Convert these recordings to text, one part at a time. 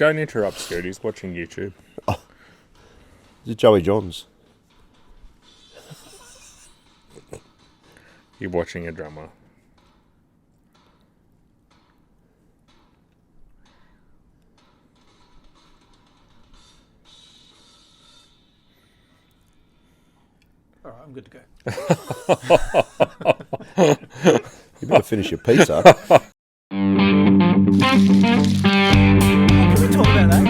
don't interrupt Scoot. He's watching YouTube. Is it Joey Johns? You're watching a drummer. All right, I'm good to go. You better finish your pizza. Can we talk about that?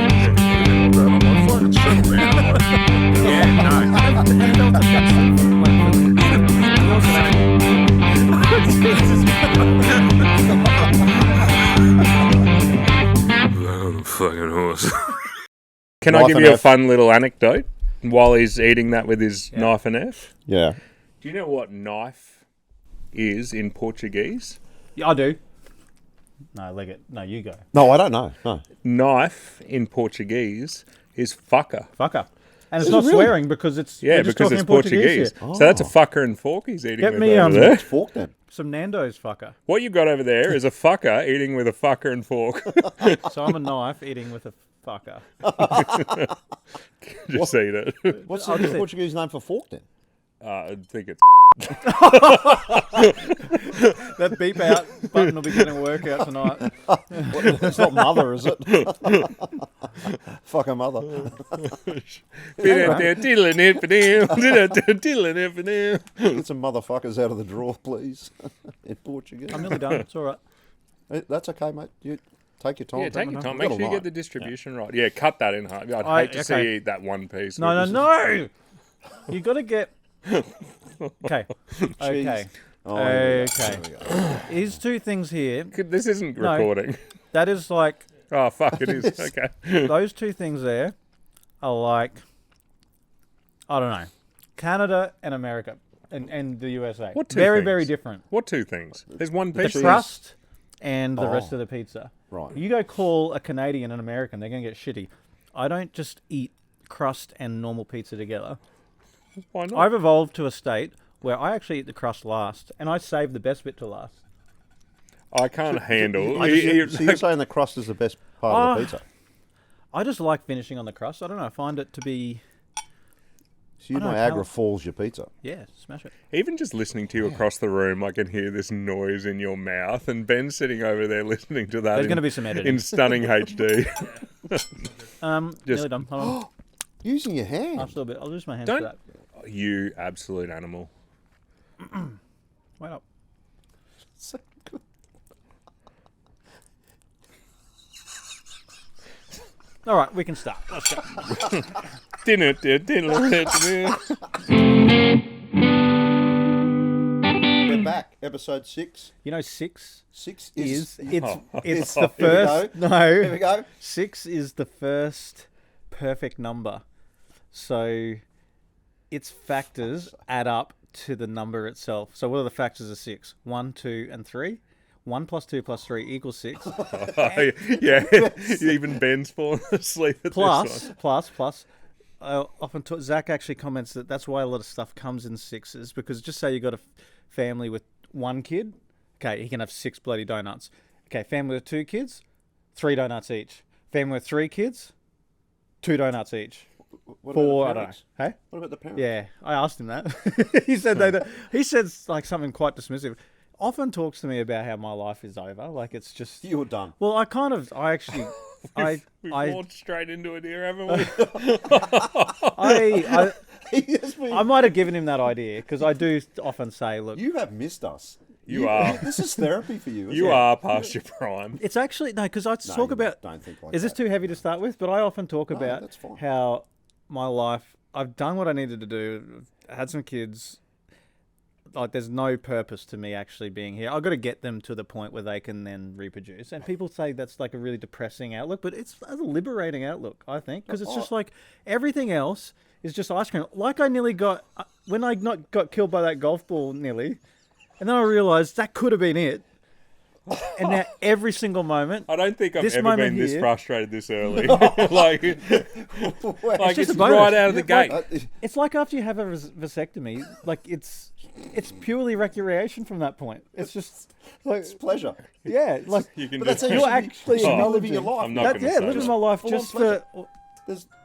Fucking horse. Can I give you a fun little anecdote while he's eating that with his knife and F? Yeah. Do you know what knife is in Portuguese? Yeah, I do. No, no, you go. No, I don't know. No. Knife in Portuguese is fucker. Fucker. And it's not swearing because it's Yeah, we're just because talking it's in Portuguese. Portuguese. So that's a fucker and fork he's eating Get with me, over there. It's fork then. Some Nando's fucker. What you've got over there is a fucker eating with a fucker and fork. So I'm a knife eating with a fucker. Just eat it. What's the Portuguese name for fork then? I think it's... That beep out button will be getting work out tonight. It's not mother, is it? Fuck a mother. Get some motherfuckers out of the drawer, please. In Portuguese. I'm nearly done. It's all right. That's okay, mate. You take your time. Yeah, take your time. We've Make got sure all you get night. the distribution right. Yeah, cut that in half. I'd hate to see you eat that one piece. No. You got to get... Okay. Okay. Oh, okay. Here's two things here. This isn't recording. That is like... Oh, fuck, it is. Okay. Those two things there are like... I don't know. Canada and America and the USA. What two Very, things? very different. What two things? There's one The piece. crust and the rest of the pizza. Right. You go call a Canadian an American, they're going to get shitty. I don't just eat crust and normal pizza together. Why not? I've evolved to a state where I actually eat the crust last, and I save the best bit to last. I can't handle... So you're saying the crust is the best part of the pizza? I just like finishing on the crust. I don't know. I find it to be... So Niagara Falls your pizza? Yeah, smash it. Even just listening to you across the room, I can hear this noise in your mouth, and Ben's sitting over there listening to that There's going to be some editing. in stunning HD. Nearly done. Hold on. Using your hand. I'll use my hands Don't- for that. You absolute animal. Wait up. So good. All right, we can start. Let's go. Dinner. We're back. Episode 6. You know, 6 6 is is... it's the Here we first. go. No, Here we go. 6 is the first perfect number. So its factors add up to the number itself. So what are the factors of 6? 1, 2, and 3. 1 plus 2 plus 3 equals 6. Yeah, even Ben's fallen asleep at this one. Plus. Often Zach actually comments that that's why a lot of stuff comes in 6s, because just say you got a family with 1 kid, okay, he can have 6 bloody donuts. Okay, family with 2 kids, 3 donuts each. Family with 3 kids, 2 donuts each. What 4, I about the don't know. parents? Hey? What about the parents? Yeah, I asked him that. He said he said like something quite dismissive. Often talks to me about how my life is over. Like it's just... You're done. Well, I actually... We've launched straight into it here, haven't we? I might have given him that idea because I do often say, look... You have missed us. You are. This is therapy for you, isn't You it? are past your prime. It's actually... No, because I talk you about... don't think like Is this that. too heavy to start with? But I often talk about that's fine. how my life... I've done what I needed to do. I've had some kids... Like, there's no purpose to me actually being here. I've got to get them to the point where they can then reproduce. And people say that's like a really depressing outlook, but it's a liberating outlook, I think, because it's just like everything else is just ice cream. Like I nearly got, when I got killed by that golf ball nearly, and then I realised that could have been it. And now every single moment, I don't think I've This ever moment been this here- frustrated this early. like just it's a bonus. right out of the gate. it's like after you have a vasectomy, like it's purely recreation from that point. It's just like It's pleasure. yeah, like You can But that's just, you're actually actually living your life. I'm not that, going to yeah, say living that. my life Full-on just pleasure. for.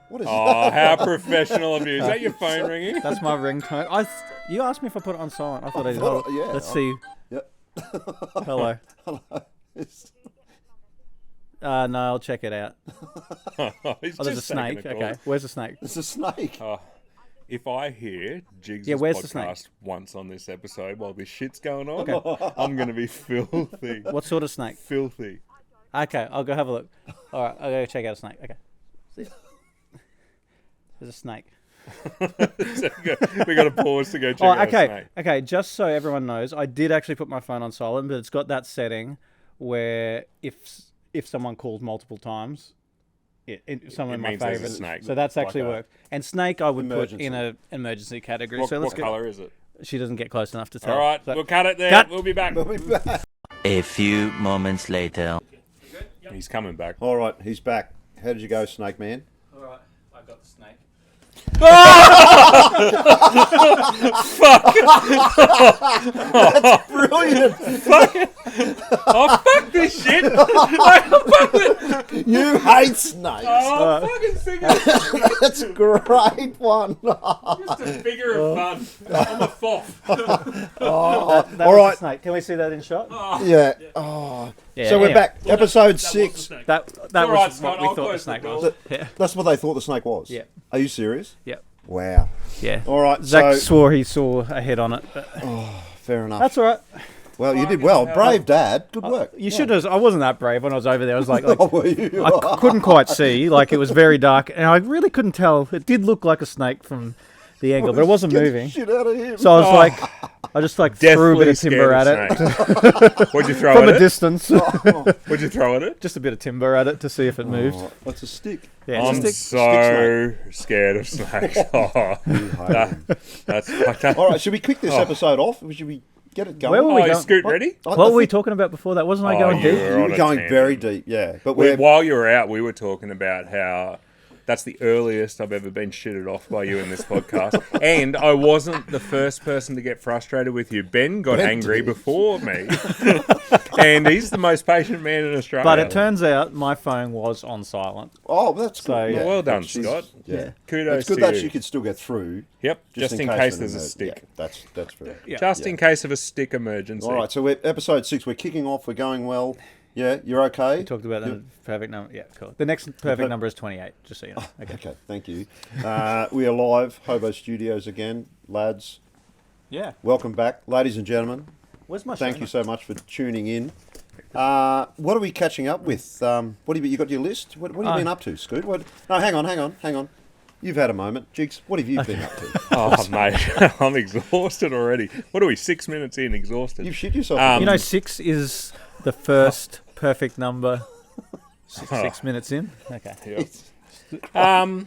What is Oh, how professional of you. Is that your phone ringing? That's my ringtone. You asked me if I put it on silent. I thought I did. thought- Hold on. yeah, Let's I- see. Yep. Hello. It's- No, I'll check it out. He's Oh, there's a just taking snake. a call. Okay, where's the snake? It's a snake. Oh, if I hear Jigs' where's the snake? podcast once on this episode while this shit's going on, Okay. I'm going to be filthy. What sort of snake? Filthy. Okay, I'll go have a look. All right, I'll go check out a snake. Okay. See? There's a snake. So we got to pause to go check Oh, out a okay. snake. Okay, just so everyone knows, I did actually put my phone on silent, but it's got that setting where if someone calls multiple times, some It of my means there's a favorites. snake. So that's actually Like a worked. And snake, I would put in emergency. an emergency category. What, so let's what go. colour is it? She doesn't get close enough to tell. All right, So- we'll cut it there. Cut. We'll be back. We'll be back. A few moments later. He's coming back. All right, he's back. How did you go, Snake Man? All right, I got the snake. Brilliant! Oh, fuck this shit. You hate snakes. Oh, fucking sick of it. That's a great one. Just a figure of fun. I'm a foff. That All was right. the snake. Can we see that in shot? Yeah. Oh. Yeah, So we're anyway. back. Episode 6. That All right, was Scott, what we I'll thought the close the snake door. was. Yeah. That's what they thought the snake was. Yeah. Are you serious? Yep. Wow. Yeah. All right. Zach So swore he saw a head on it. But fair enough. that's all right. Well, you did well. Brave dad. Good work. You should have. I wasn't that brave when I was over there. I was like Oh, were you? I couldn't quite see. Like it was very dark, and I really couldn't tell. It did look like a snake from the angle, but it wasn't Get the moving. Shit out of him. So I was like, I just like threw a bit Deathly of timber at scared it of snakes. What'd you throw from at a it? distance. What'd you throw at it? Just a bit of timber at it to see if it moved. Oh, that's a stick. Yeah, I'm just so scared of snakes. Oh, You hate him. that's fucked up. All right. Should we kick this episode off? Should we get it going? Where were Oh, we is going? Scoot ready? What were we talking about before that? Wasn't I Oh, going you deep? were You on were a going tangent. very deep, yeah. But we're While you were out, we were talking about how that's the earliest I've ever been shitted off by you in this podcast. And I wasn't the first person to get frustrated with you. Ben got Ben angry did. before me. And he's the most patient man in Australia. But it turns out my phone was on silent. oh, that's good. So, yeah. Well done, She's- Scott. Yeah, Kudos it's good to that you. she could still get through. Yep, just in case there's a stick. Yeah, that's fair. Yeah. Just in case of a stick emergency. All right, so we're episode 6. We're kicking off. We're going well. Yeah, you're okay. We talked about the perfect number. Yeah, cool. The next perfect number is 28, just so you know. Okay. Okay, thank you. We are live, Hobo Studios again, lads. Yeah. Welcome back, ladies and gentlemen. Where's my Thank show you notes? so much for tuning in. What are we catching up with? What have you got your list? What have you been up to, Scoot? No, hang on. You've had a moment, Jigs. What have you been up to? Oh, mate, I'm exhausted already. What are we, 6 minutes in, exhausted? You've shit yourself. Um, You know, 6 is the first perfect number. 6 minutes in. Okay. Yep.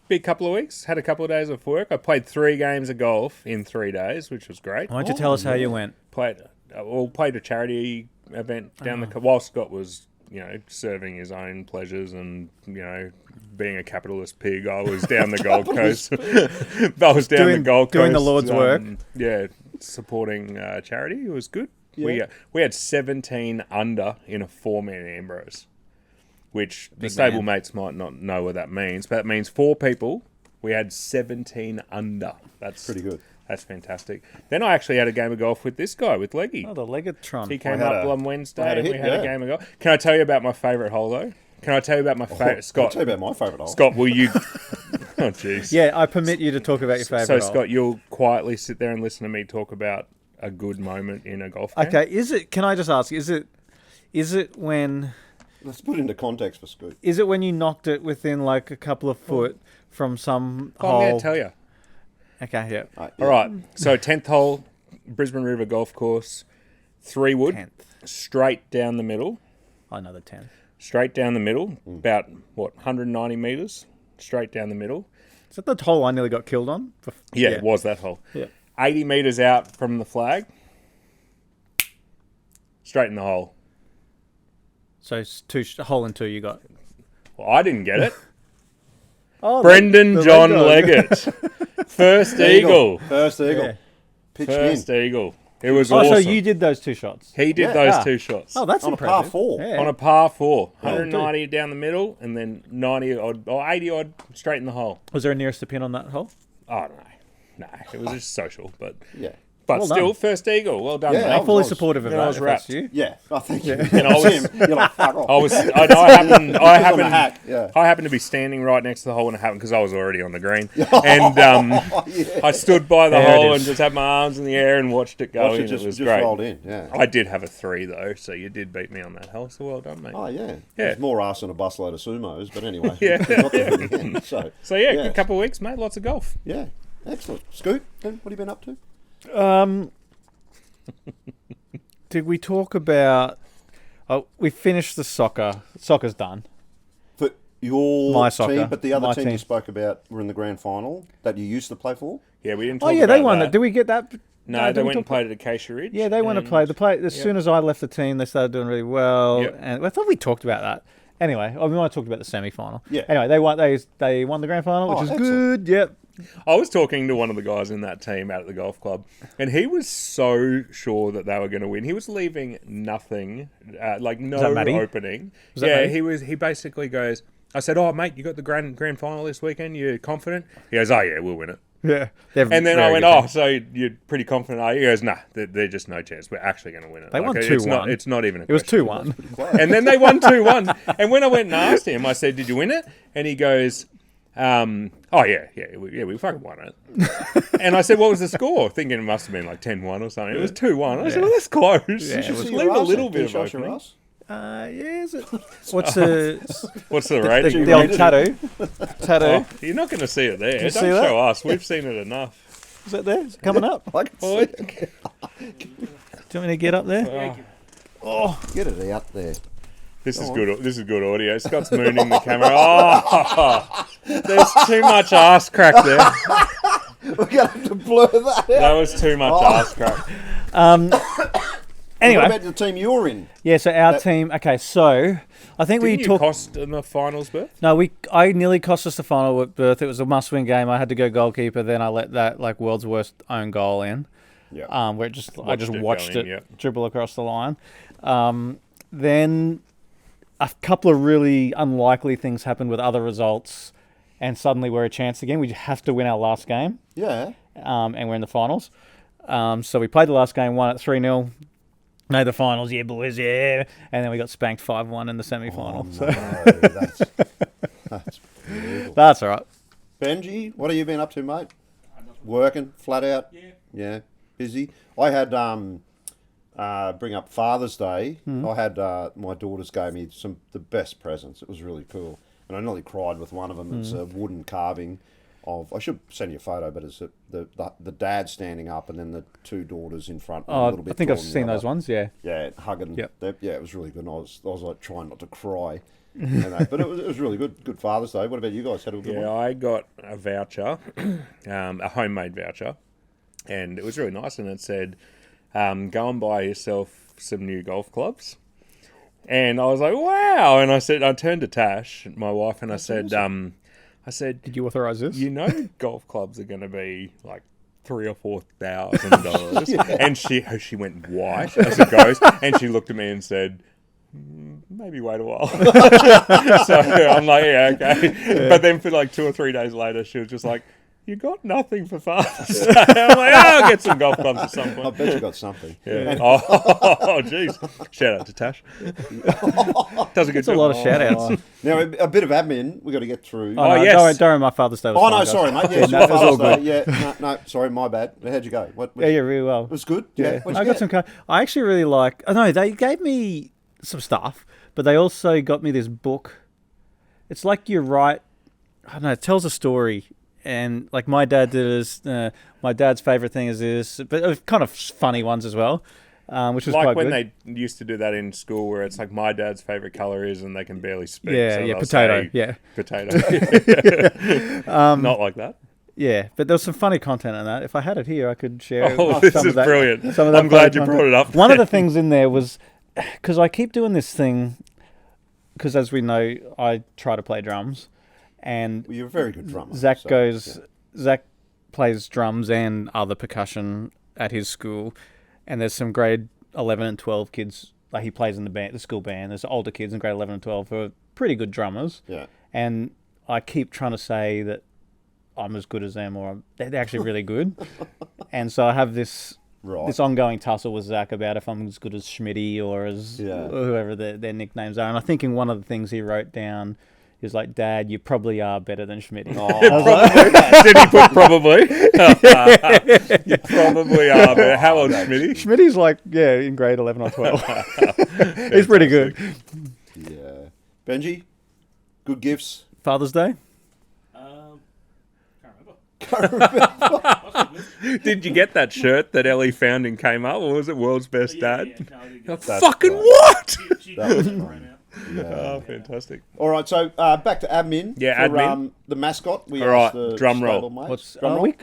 Big couple of weeks. Had a couple of days of work. I played 3 games of golf in 3 days, which was great. Why don't you tell us how you went? Played a charity event down while Scott was, serving his own pleasures and, being a capitalist pig. I was down the Gold Coast. I was down the Gold Coast. Doing the Lord's work. Yeah, supporting charity. It was good. Yeah. We had 17 under in a 4-man Ambrose, which the Big stable man. mates might not know what that means, but it means 4 people. We had 17 under. That's Pretty good. That's fantastic. Then I actually had a game of golf with this guy, with Leggy. Oh, the Legatron. He came had up a- on I Wednesday had a and we hit, had yeah. a game of golf. Can I tell you about my favourite hole, though? Can I tell you about my favourite? I'll Scott, tell you about my favourite hole. Scott, will you... Oh, jeez. Yeah, I permit you to talk about your favourite So, hole. Scott, you'll quietly sit there and listen to me talk about a good moment in a golf game? Okay, can I just ask, is it when Let's put it into context for Scoot. you knocked it within like a couple of foot from some Oh, I'm hole? going to tell you. Okay, yeah. All right. So 10th hole, Brisbane River Golf Course, 3 wood, 10th. straight down the middle. Another 10. Straight down the middle, about, 190 metres, straight down the middle. Is that the hole I nearly got killed on? Yeah, it was that hole. Yeah. 80 metres out from the flag. straight in the hole. So it's hole in two you got. Well, I didn't get it. Oh, Brendan John Leggett. First eagle. First eagle. Yeah. Pitched First in. eagle. It was Oh, awesome. so you did those 2 shots. He did Yeah. those Ah. 2 shots. Oh, that's On a impressive. par 4. Yeah. On a par 4. Yeah, 190 down the middle and then 90 odd or 80 odd straight in the hole. Was there a nearest to pin on that hole? Oh, no. No, it was just social. But Yeah. but Well still, done. first eagle. Well done, Yeah, mate. I I'm fully was- supportive of yeah, I that. was If that's wrapped. you. Yeah. I think you. And I was- Him, you're like, fuck off. I Yeah. happened to be standing right next to the hole when it happened because I was already on the green. And Oh, yeah. I stood by the There it hole is. and just had my arms in the air and watched it go Watch in. it It was just great. rolled in. Yeah. I did have a 3 though, so you did beat me on that hole. So well done, mate. Oh, yeah. Yeah. It's more ass than a busload of sumos, but anyway. Yeah. we got there in the end, So yeah, yeah. good couple of weeks, mate. Lots of golf. Yeah. Excellent. Scoot, then, what have you been up to? Did we talk about... Oh, we finished the soccer. Soccer's done. For your My soccer. team, but the other My team team. you spoke about were in the grand final that you used to play for? Yeah, we didn't. Oh, Talk yeah, they about won that. that. Did we get that? No, did they we went and talk about- played at Acacia Ridge. Yeah, they want to and- play. As soon as I left the team, they started doing really well. Yep. And I thought we talked about that. Anyway, we might have talked about the semi-final. Yeah. Anyway, they won. They won the grand final, which Oh, is excellent. good. Yep. I was talking to one of the guys in that team out at the golf club, and he was so sure that they were going to win. He was leaving nothing, like no that Matty? opening. Was that Yeah, Matty? he was. He basically goes, I said, "Oh, mate, you got the grand final this weekend. You're confident?" He goes, "Oh yeah, we'll win it." Yeah. And then I went, "Oh, so you're pretty confident?" Are you? He goes, "Nah, they're just no chance. We're actually going to win it." They won it's 2-1. not. It's not even. It was 2-1. And then they won 2-1. And when I went and asked him, I said, "Did you win it?" And he goes, "Oh yeah, we fucking won it." And I said, "What was the score?" Thinking it must have been like 10-1 or something. It was 2-1. I said, "Well, that's close. You should it was- just leave a little bit of Show us your opening." ass? Yeah, is it? What's the What's the rating? the old tattoo? Tattoo. Oh, you're not going to see it there. you Don't see that? show us. We've seen it enough. Is that there? Is it coming up? I can Oh, see it- Do you want me to get up there? Get it out there. This is good. This is good audio. Scott's mooning the camera. Oh, there's too much ass crack there. We're going to have to blur that out. That was too much ass crack. Anyway, What about the team you're in? yeah. So our team. Okay, so I think we Didn't you talked. cost in the finals berth? No, I nearly cost us the final berth. It was a must-win game. I had to go goalkeeper. Then I let that world's worst own goal in. Yeah. Where I just it watched go it in, yep. dribble across the line. Then a couple of really unlikely things happened with other results, and suddenly we're a chance again. We have to win our last game, Yeah. and we're in the finals. So we played the last game, won at 3-0. Made the finals, yeah, boys, yeah. And then we got spanked 5-1 in the semi-final. Oh, So no, that's brutal. that's all right. Benji, what have you been up to, mate? Working, flat out? Yeah. Busy? I had, bring up Father's Day. I had, my daughters gave me the best presents. It was really cool. And I nearly cried with one of them. It's a wooden carving of, I should send you a photo, but it's the dad standing up and then the 2 daughters in front. A little bit I think I've taller than seen the those other. ones, yeah. Yeah, hugging. Yep. Yeah, it was really good. And I was like trying not to cry. And that. But it was really good. Good Father's Day. What about you guys? Had a good Yeah, one? I got a voucher, a homemade voucher, and it was really nice. And it said, "Go and buy yourself some new golf clubs." And I was like, "Wow!" And I turned to Tash, my wife, and I said, Did you authorize this? "You know, golf clubs are going to be like $3,000 or $4,000." And she went white as it goes, and she looked at me and said, "Maybe wait a while." So I'm like, "Yeah, okay." But then for like 2 or 3 days later, she was just like, "You got nothing for Father's Day." I'm like, "Oh, I'll get some golf clubs at some I point." bet you got something. Yeah. Oh, jeez. Shout out to Tash. Does a good It's a job. lot of shout-outs. Now, a bit of admin we've got to get through. Oh, no, yes. Don't worry, my Father's Day was Oh, fine, no, guys. sorry, mate. Yes, no, your it was all Father's good. Day. Yeah, no, sorry, my bad. How'd you go? What Yeah, really well. It was good? Yeah. What'd you I got get? some. I actually really like. Oh no, they gave me some stuff, but they also got me this book. It's like you write. I don't know. It tells a story, and like my dad did this. My dad's favorite thing is this, but kind of funny ones as well, which was Like quite when good. they used to do that in school where it's like my dad's favourite colour is and they can barely speak. Yeah, so yeah, they'll potato, say yeah. Potato. Not like that. Yeah, but there was some funny content in that. If I had it here, I could share. Oh, this some is of that, brilliant. some of that I'm glad funny you content. brought it up. One of the things in there was because I keep doing this thing, because as we know, I try to play drums, and Well, you're a very good drummer. Zach so, goes. yeah. Zach plays drums and other percussion at his school, and there's some grade 11 and 12 kids. Like he plays in the school band. There's older kids in grade 11 and 12 who are pretty good drummers. Yeah. And I keep trying to say that I'm as good as them, or they're actually really good. And so I have this ongoing tussle with Zach about if I'm as good as Schmitty or as whoever their nicknames are. And I think in one of the things he wrote down is like, "Dad, you probably are better than Schmitty." Probably. Did he put probably? You probably are. But how old is Schmitty? Schmitty's like, in grade 11 or 12. He's pretty good. Yeah. Benji, good gifts. Father's Day? Can't remember. Did you get that shirt that Ellie found in Kmart? Or was it World's Best Dad? Yeah, no, I didn't get That's Fucking great. what? She That was ran fun. out. Yeah. Oh, fantastic. All right, so back to admin. Yeah, for, admin. The mascot. We All asked right, the drum roll. stablemate. What's Drum roll?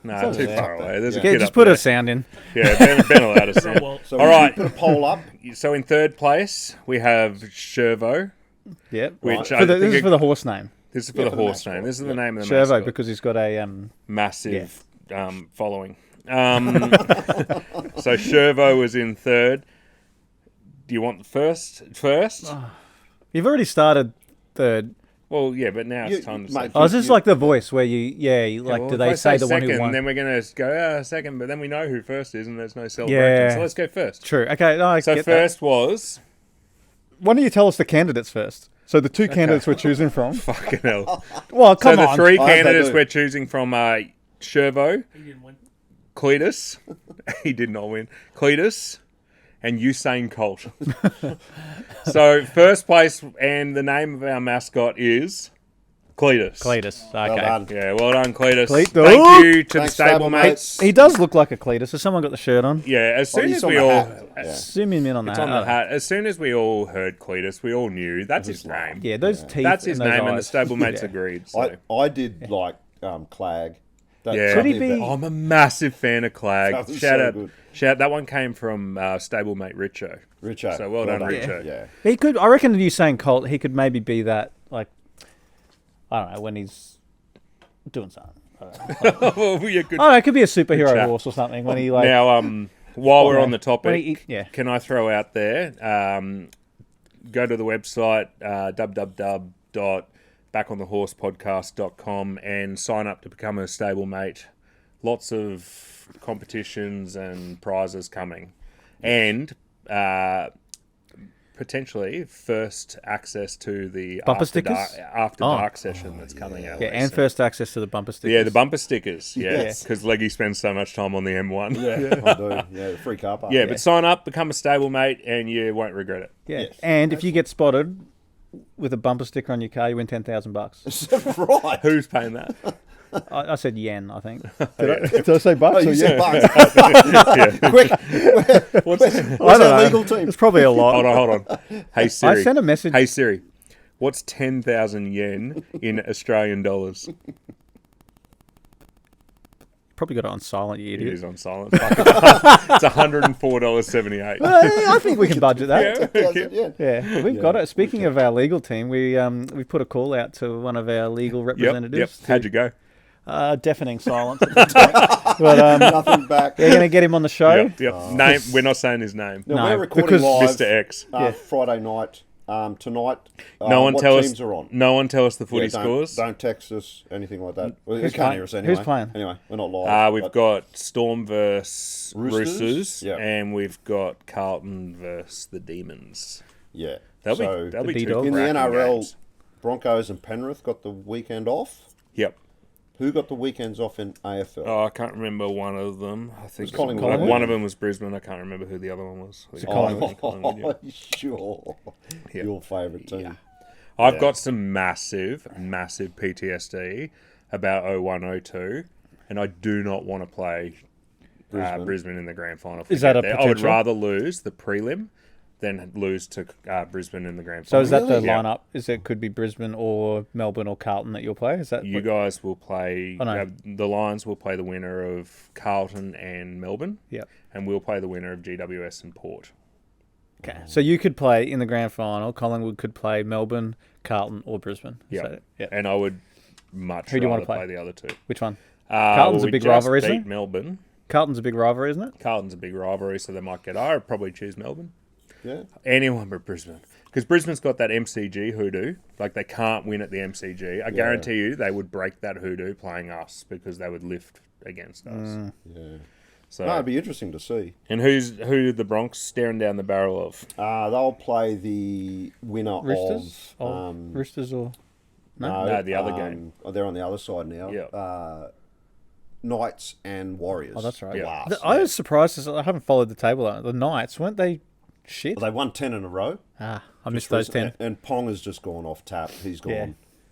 No, too far away. There's a Yeah, kid just up put there. a sound in. Yeah, Ben allowed us to. Well, So All we right. put a poll up. So in third place, we have Shervo. Yep. Which Right. I This think is for the horse name. This is for the for the horse mascot. name. This is the name of the Shervo, mascot. because he's got a... Massive following. So Shervo was in third. Do you want first? You've already started third. Well, yeah, but now it's You- time to mate, say. Oh, is this like the voice where you like, Well, do if they I say the second, one who won? then we're going to go second, but then we know who first is, and there's no celebration. Yeah. So let's go first. True. Okay, no, I So get first was that. Why don't you tell us the candidates first? So the two candidates we're choosing from. fucking hell. Well, So come the on. three I hope they candidates do. we're choosing from are Shervo, he didn't win. Cletus. He did not win. Cletus and Usain Colt. So first place and the name of our mascot is Cletus. Cletus. Okay. Well done. Yeah, well done, Cletus. Cletus. Thank you to Thanks, the stablemates. He does look like a Cletus. Has someone got the shirt on? Yeah, as soon he's as on we the all... hat. Yeah. Zoom him in on It's that. on the hat. As soon as we all heard Cletus, we all knew that's his name. Yeah, those teeth. That's his and those name, and the eyes. stablemates Yeah. agreed. So. I did like Clag. Yeah. Could he did be- that. I'm a massive fan of That Clag. was Shout so out. good. That one came from stablemate Richo. Richo. So well done, Richo. Yeah. He could. I reckon you saying Colt. He could maybe be that. Like, I don't know, when he's doing something. Oh, you're good. Oh, no, it could be a superhero chap. horse or something. When he like. Now, while we're on the when topic, he, yeah. can I throw out there? Go to the website www.backonthehorsepodcast.com and sign up to become a stablemate. Lots of competitions and prizes coming, and potentially first access to the Bumper after stickers? dark session that's coming out. Yeah, very and soon. first access to the bumper stickers. Yeah, the bumper stickers. Yeah, Yes. because Leggy spends so much time on the M1. Yeah, I do. Yeah, the free car park. Yeah, but sign up, become a stablemate, and you won't regret it. Yeah, Yes. and if you get spotted with a bumper sticker on your car, you win $10,000. Right. Who's paying that? I said yen, I think. Did I say bucks? Oh, you said bucks. Yeah. Quick. What's, I What's don't our know. legal team? It's probably a lot. hold on. Hey Siri. I sent a message. Hey Siri. What's 10,000 yen in Australian dollars? Probably got it on silent, you It idiot. is on silent. Fuck it. It's $104.78. I think we can budget that. Yeah. Yeah, we've got it. Speaking of our legal team, we put a call out to one of our legal Yep. representatives. How'd you go? Deafening silence. At this point. But Nothing back. you're going to get him on the show. Yep. Name. We're not saying his name. Now, No, we're recording because live Mr. X. Friday night. Tonight, No one what tell teams us. are on? No one tell us the footy Yeah, scores. Don't text us, anything like that. Well, you Who's can't playing? hear us anyway. Who's playing? Anyway, we're not live. We've but got Storm versus Roosters? Roosters, Yeah. and we've got Carlton versus the Demons. Yeah. That'll So, be The two D-Dogs. in the cracking NRL, games. Broncos and Penrith got the weekend off. Yep. Who got the weekends off in AFL? Oh, I can't remember one of them. I think Collingwood. one of them was Brisbane. I can't remember who the other one was. Collingwood, yeah. Sure. Yeah. Your favourite team. I've Yeah. got some massive PTSD about 01-02, and I do not want to play Brisbane in the grand final. Is that a I would potential? rather lose the prelim than lose to Brisbane in the grand So final. is that the Yeah. lineup? Is it could be Brisbane or Melbourne or Carlton that you'll play? Is that You guys will play. Oh, no. The Lions will play the winner of Carlton and Melbourne, Yeah. and we'll play the winner of GWS and Port. Okay, so you could play in the grand final. Collingwood could play Melbourne, Carlton, or Brisbane. Yeah. So, yeah. And I would much Who do you rather wanna play? play the other two. Which one? Carlton's Well, a big we just rivalry, isn't beat it? Melbourne. Carlton's a big rivalry, isn't it? Carlton's a big rivalry, so they might get. I would probably choose Melbourne. Yeah. Anyone but Brisbane. Because Brisbane's got that MCG hoodoo. Like, they can't win at the MCG. I guarantee you they would break that hoodoo playing us because they would lift against us. Yeah. So, No, it'd be interesting to see. and who the Bronx staring down the barrel of? They'll play the winner Roosters? of... Roosters or... No, the other game. They're on the other side now. Yeah. Knights and Warriors. Oh, that's right. Yeah. Last, I was surprised. I haven't followed the table. The Knights, weren't they shit? They won 10 in a row. I missed those 10. And Pong has just gone off tap. He's gone. Yeah.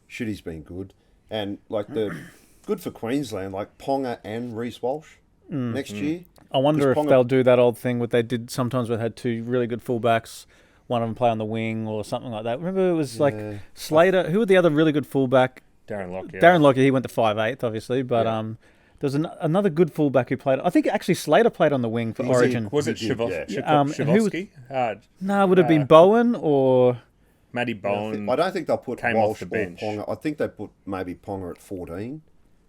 Shitty's been good. And, like, the good for Queensland, like Ponga and Reece Walsh next year. I wonder if Ponga- they'll do that old thing what they did sometimes when they had two really good fullbacks, one of them play on the wing or something like that. Remember it was like Slater. Who were the other really good fullback? Darren Lockyer. Darren Lockyer, he went to 5'8", obviously, but there was another good fullback who played. I think actually Slater played on the wing for Origin. Was it He did, Shavosky? No, it would have been Bowen or... Matty Bowen. I don't think they'll put came off Walsh the or bench. Ponga. I think they put maybe Ponga at 14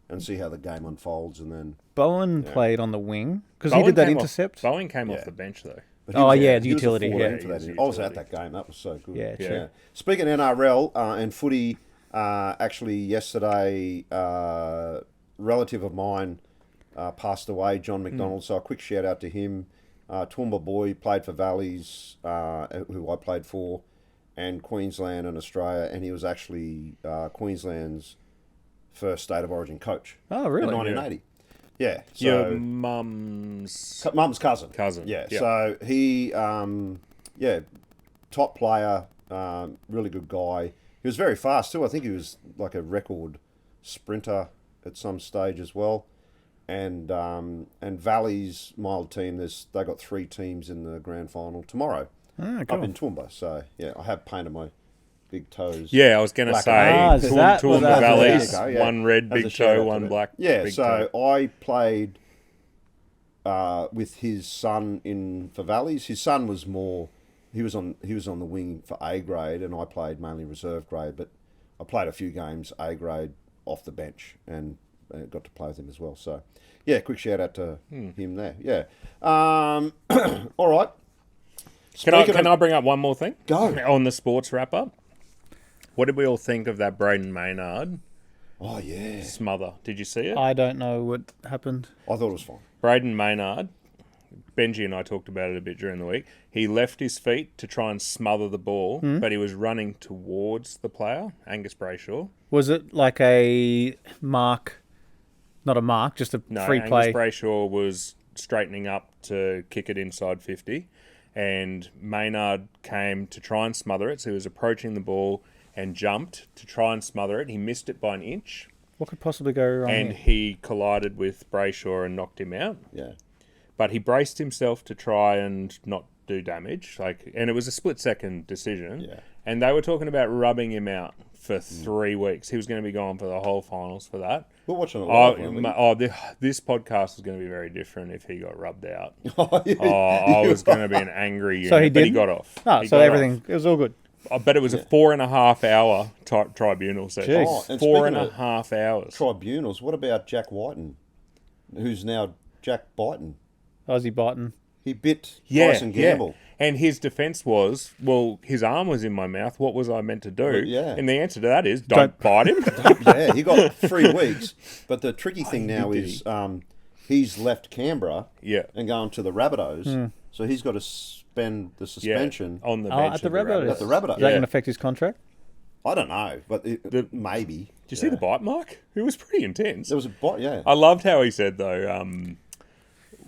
and see how the game unfolds and then... Bowen played on the wing because he Bowen did that came intercept. Bowen came Yeah. off the bench, though. But he Oh, was yeah, out. the He was a utility, 14 yeah. for that. He was I was utility. at that game. That was so good. Yeah, true. Speaking of NRL and footy, actually yesterday, a relative of mine passed away, John McDonald. So a quick shout out to him. Toowoomba boy, played for Valleys, who I played for, and Queensland and Australia. And he was actually Queensland's first State of Origin coach. Oh, really? In 1980. Yeah. Your So mum's mum's cousin. Yeah. So he, top player, really good guy. He was very fast too. I think he was like a record sprinter at some stage as well. And Valley's my old team. They got 3 teams in the grand final tomorrow up in Toowoomba. So yeah, I have painted my big toes. Yeah, I was going to Black say is that what Toowoomba that Valleys, is? Okay, yeah. one red As a big shout out toe, to one them. black Yeah, big so toe. I played with his son for Valleys. His son was more. He was on the wing for A grade, and I played mainly reserve grade. But I played a few games A grade off the bench and got to play with him as well. So yeah, quick shout out to him there. Yeah. All right. Can I bring up one more thing? Go. On the sports wrap up. What did we all think of that Brayden Maynard Oh yeah. smother? Did you see it? I don't know what happened. I thought it was fine. Brayden Maynard, Benji and I talked about it a bit during the week. He left his feet to try and smother the ball, but he was running towards the player, Angus Brayshaw. Was it like a mark? Not a mark, just a No, free Angus play. Brayshaw was straightening up to kick it inside 50, and Maynard came to try and smother it. So he was approaching the ball and jumped to try and smother it. He missed it by an inch, What could possibly go wrong? and here? he collided with Brayshaw and knocked him out. Yeah. But he braced himself to try and not do damage. And it was a split-second decision. Yeah. And they were talking about rubbing him out for 3 weeks. He was going to be gone for the whole finals for that. We're watching it live. weren't we? This podcast is going to be very different if he got rubbed out. Oh, yeah. I was going to be an angry unit, So he but he didn't? got off. No, He so got everything, it was all good. off. I bet it was a 4.5 hour tribunal session. Jeez. Oh, and Four speaking and a of half hours. Tribunals. What about Jack Whiten, who's now Jack Byton? Aussie biting. He bit Yeah, Tyson Gamble. And his defence was, well, his arm was in my mouth. What was I meant to do? yeah. And the answer to that is, don't bite him. Yeah, he got 3 weeks. But the tricky thing now is he's left Canberra Yeah. and going to the Rabbitohs. So he's got to spend the Yeah, suspension on the Oh, bench at the of Rabbitohs. at the Rabbitohs. Is that Yeah. going to affect his contract? I don't know, but maybe. Did you see the bite mark? It was pretty intense. There was a bite, yeah. I loved how he said, though,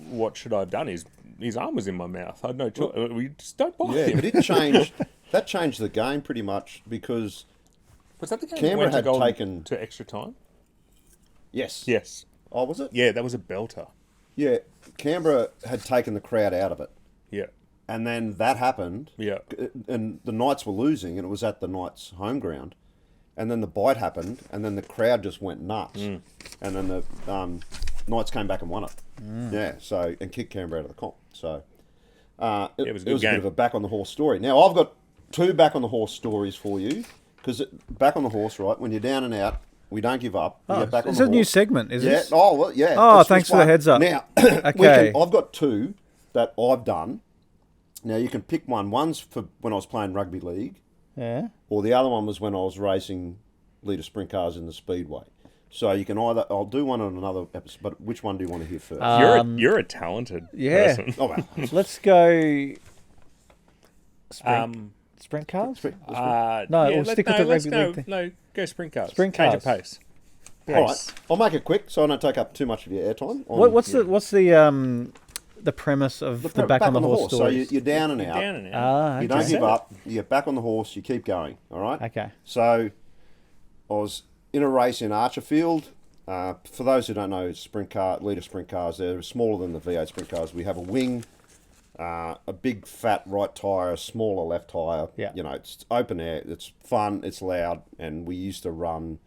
what should I have done? His arm was in my mouth. I had no choice. We just don't bite Yeah, him. but it changed. That changed the game pretty much because, Was that the game Canberra that went had to taken- to extra time? yes. Yes. Oh, was it? Yeah, that was a belter. Yeah, Canberra had taken the crowd out of it. Yeah. And then that happened. Yeah. And the Knights were losing, and it was at the Knights' home ground. And then the bite happened, and then the crowd just went nuts. And then the Knights came back and won it. Yeah, so, and kicked Canberra out of the comp. So, It was a it good was a bit game. of a back on the horse story. Now I've got 2 back on the horse stories for you because back on the horse, right? When you're down and out, we don't give up. We get back on It's the a horse. new segment, is Yeah. this? Oh well, yeah. Oh, it's thanks just for the one. heads up. Now, Okay. I've got 2 that I've done. Now you can pick one. One's for when I was playing rugby league, Yeah. or the other one was when I was racing leader sprint cars in the speedway. So you can either I'll do one on another episode. But which one do you want to hear first? You're a talented yeah. person. oh well, Let's go. Sprint cars? No, we'll stick with the let's rugby go. league thing. No, go sprint cars. Sprint Change cars. of pace. all right. I'll make it quick so I don't take up too much of your airtime. What's the premise of the back on the horse So stories? you're down and out. Down and out. Ah, You okay. don't give up. You get back on the horse. You keep going. All right. Okay. So I was in a race in Archerfield. For those who don't know, leader sprint cars, they're smaller than the V8 sprint cars. We have a wing, a big fat right tyre, a smaller left tyre. Yeah. You know, it's open air. It's fun. It's loud. And we used to run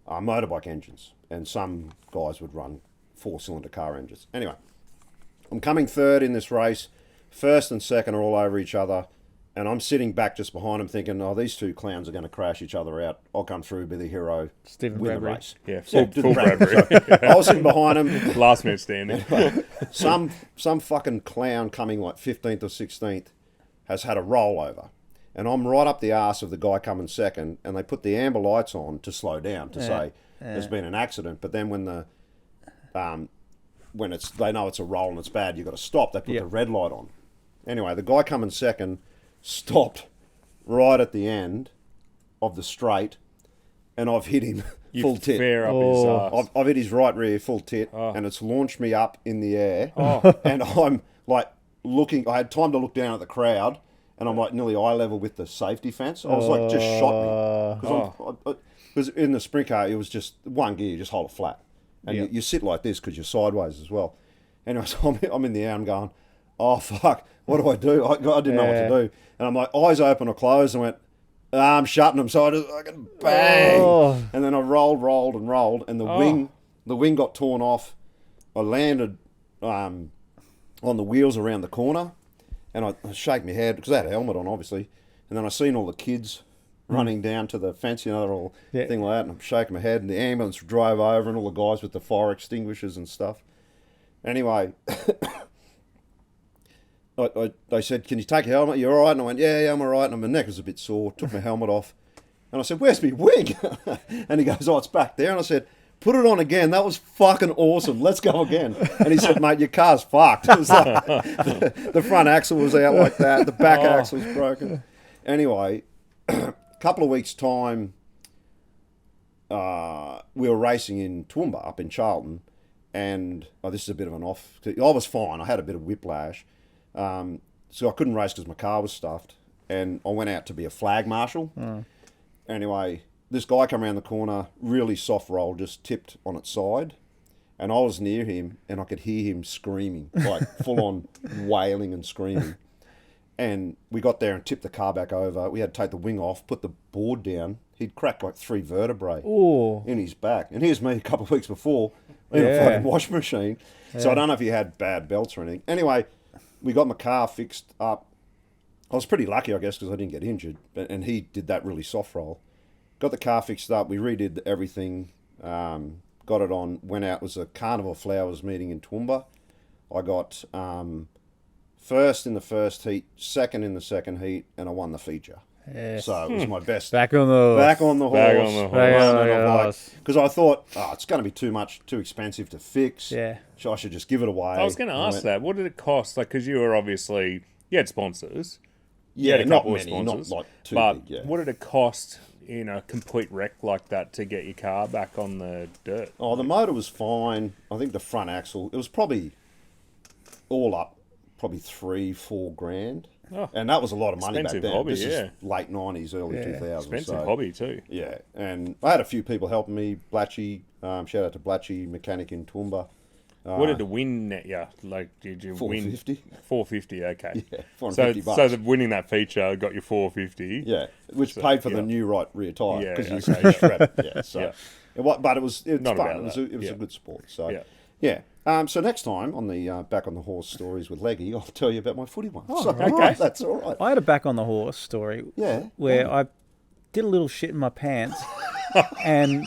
motorbike engines. And some guys would run 4-cylinder car engines. Anyway, I'm coming third in this race. First and second are all over each other. And I'm sitting back just behind them thinking, oh, these 2 clowns are going to crash each other out. I'll come through, be the hero, Stephen win Bradbury. the race. Yeah, Yeah, full Bradbury. Bradbury. I was sitting behind him. Last man standing. Some fucking clown coming like 15th or 16th has had a rollover. And I'm right up the arse of the guy coming second, and they put the amber lights on to slow down to say there's been an accident. But then when they know it's a roll and it's bad, you've got to stop. They put the red light on. Anyway, the guy coming second stopped right at the end of the straight, and I've hit him full tit. Fair up his ass. I've hit his right rear full tit, and it's launched me up in the air. And I'm like looking. I had time to look down at the crowd, and I'm like nearly eye level with the safety fence. I was like, just shot me because in the sprint car it was just one gear, you just hold it flat, and you sit like this because you're sideways as well. Anyway, so I'm in the air. I'm going, oh fuck, what do I do? I didn't know what to do, and I'm like eyes open or closed, and went. I'm shutting them, so I just fucking bang, and then I rolled, and the wing got torn off. I landed on the wheels around the corner, and I shake my head because I had a helmet on, obviously, and then I seen all the kids running down to the fence, and all thing like that, and I'm shaking my head, and the ambulance drove over, and all the guys with the fire extinguishers and stuff. Anyway. They said, can you take your helmet? You all right? And I went, yeah, I'm all right. And my neck was a bit sore. Took my helmet off. And I said, where's my wing? And he goes, oh, it's back there. And I said, put it on again. That was fucking awesome. Let's go again. And he said, mate, your car's fucked. It was like, the front axle was out like that. The back axle was broken. Anyway, a couple of weeks' time, we were racing in Toowoomba up in Charlton. And this is a bit of an off. I was fine. I had a bit of whiplash. So I couldn't race because my car was stuffed, and I went out to be a flag marshal. Anyway, this guy came around the corner, really soft roll, just tipped on its side, and I was near him, and I could hear him screaming, like full on wailing and screaming. And we got there and tipped the car back over. We had to take the wing off, put the board down. He'd cracked like 3 vertebrae in his back. And here's me a couple of weeks before in a fucking wash machine. So I don't know if he had bad belts or anything. Anyway, we got my car fixed up. I was pretty lucky, I guess, because I didn't get injured. And he did that really soft roll. Got the car fixed up. We redid everything. Got it on. Went out. It was a Carnival Flowers meeting in Toowoomba. I got first in the first heat, second in the second heat, and I won the feature. Yes. So it was my best. Back on the Back on the horse. horse. Because I thought, it's going to be too expensive to fix. Yeah. So I should just give it away. I was going to ask that. What did it cost? Like, because you were obviously, you had sponsors. You Yeah, had a not couple of many, not sponsors, like too but big, yeah. what did it cost in a complete wreck like that to get your car back on the dirt? Oh, the motor was fine. I think the front axle, it was probably all up, probably 3-4 grand. Oh, and that was a lot of money back expensive then. hobby, This yeah. is late 90s, early 2000s. Expensive so, hobby too. Yeah, and I had a few people helping me. Blatchy, shout out to Blatchy, mechanic in Toowoomba. What did the win net you? Like, did you win? 450. 450, okay. Yeah, 450 bucks. So the winning that feature got you 450. Yeah, which paid for the new right rear tyre Yeah, because okay. you shred it. Yeah, so Yeah. But it was Not fun. about It was that. a good sport. So Yeah. So next time on the Back on the Horse stories with Leggy, I'll tell you about my footy one. Oh, so, okay. That's all right. I had a back on the horse story. Yeah. Where I did a little shit in my pants, and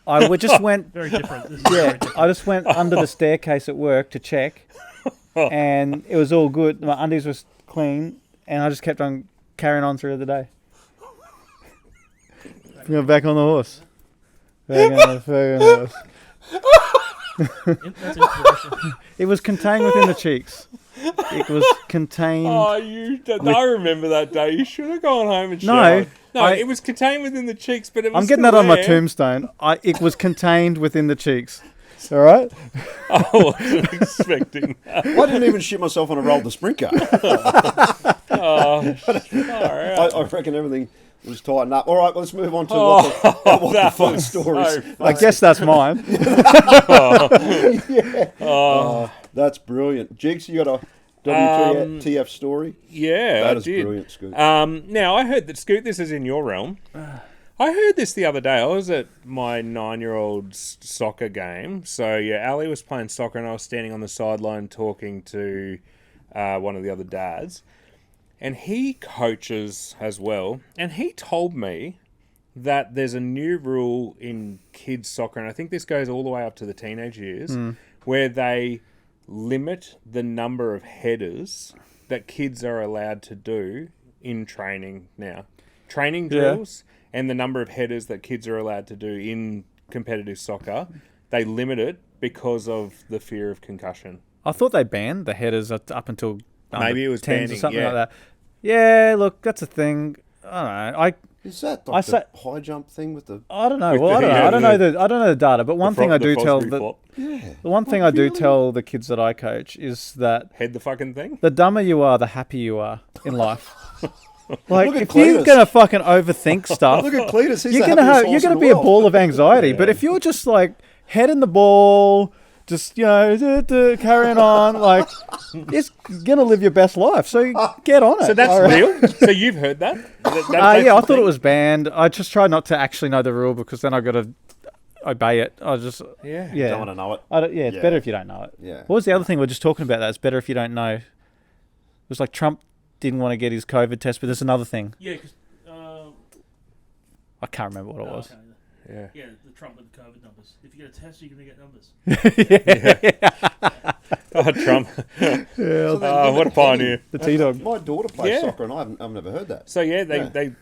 I just went. Very different. This is Yeah, very different. I just went under the staircase at work to check, and it was all good. My undies was clean, and I just kept on carrying on through the day. Back on the horse. Back on the horse. That's inspiration. It was contained within the cheeks. It was contained. Oh, I remember that day. You should have gone home and showered. No, it was contained within the cheeks, but it was I'm getting still that on my there. tombstone. It was contained within the cheeks. All right. I wasn't expecting that. I didn't even shit myself on a roll the sprinter. Oh, all right. I reckon everything was tightened up. All right, let's move on to what the that fun was stories. so I guess that's mine. That's brilliant. Jigs, you got a WTF story? Yeah, That I is did. brilliant, Scoot. Now, I heard that, Scoot, this is in your realm. I heard this the other day. I was at my 9-year-old's soccer game. So, yeah, Ali was playing soccer and I was standing on the sideline talking to one of the other dads. And he coaches as well. And he told me that there's a new rule in kids' soccer, and I think this goes all the way up to the teenage years, where they limit the number of headers that kids are allowed to do in training now. Training drills and the number of headers that kids are allowed to do in competitive soccer, they limit it because of the fear of concussion. I thought they banned the headers up until Maybe it was 10s banning, or something yeah. like that. Yeah, look, that's a thing. I don't know. Is that I like say- the high jump thing with the... I don't know. With Well, the- I don't know. yeah, I don't know the data. But one thing I do tell the one thing I do tell the kids that I coach is that Head the fucking thing? the dumber you are, the happier you are in life. Like Look at if you're Cletus. gonna fucking overthink stuff, Look at Cletus, he's you're the gonna happiest horse in the be a world. ball of anxiety. But if you're just like heading the ball, just carrying on, like it's gonna live your best life. So get on it. So that's All right. real? So you've heard that? That's Yeah, I the thought thing? it was banned. I just tried not to actually know the rule because then I got to obey it. I just Yeah. yeah. Don't want to know it. It's Yeah. better if you don't know it. Yeah. What was the other thing we were just talking about? That it's better if you don't know. It was like Trump didn't want to get his COVID test, but there's another thing. Yeah, because I can't remember what it was. Yeah. yeah, the Trump with the COVID numbers. If you get a test, you're going to get numbers. Oh, Trump. So they Oh, limit what a pioneer. The T-Dog. My daughter plays Yeah. soccer and I've never heard that. So, yeah, they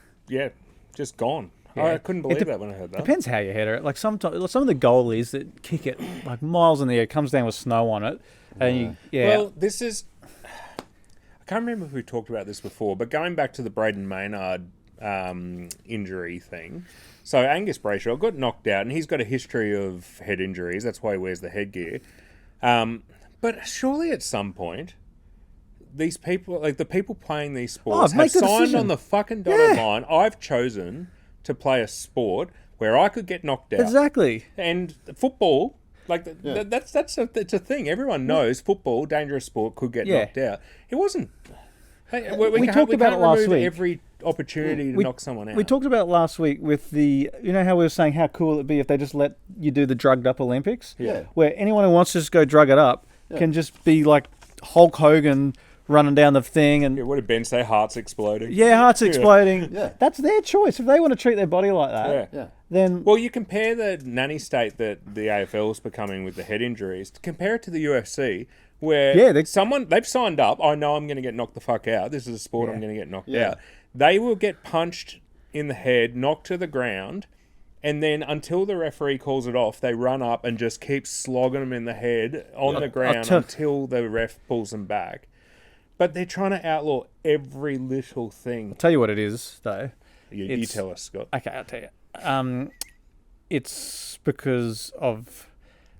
just gone. I couldn't believe that when I heard that. Depends how you header it. Like some of the goalies that kick it like miles in the air, comes down with snow on it, and Well, this is... I can't remember if we talked about this before, but going back to the Brayden Maynard injury thing. So Angus Brayshaw got knocked out, and he's got a history of head injuries. That's why he wears the headgear. But surely at some point, these people, like the people playing these sports, make have the signed decision. on the fucking dotted line. I've chosen to play a sport where I could get knocked out. exactly. And football, like it's a thing. Everyone knows football, dangerous sport, could get knocked out. It wasn't. Hey, we talked about it last remove week. every opportunity to knock someone out. We talked about it last week with the, you know how we were saying how cool it'd be if they just let you do the drugged up Olympics? Yeah. Where anyone who wants to just go drug it up can just be like Hulk Hogan running down the thing and What did Ben say? Hearts exploding. hearts exploding. Yeah. That's their choice. If they want to treat their body like that, Yeah. Yeah. then Well, you compare the nanny state that the AFL is becoming with the head injuries. Compare it to the UFC, where they've signed up. I know I'm going to get knocked the fuck out. This is a sport I'm going to get knocked out. They will get punched in the head, knocked to the ground, and then until the referee calls it off, they run up and just keep slogging them in the head on the ground until the ref pulls them back. But they're trying to outlaw every little thing. tell you what it is though. You tell us, Scott. Okay, I'll tell you. It's because of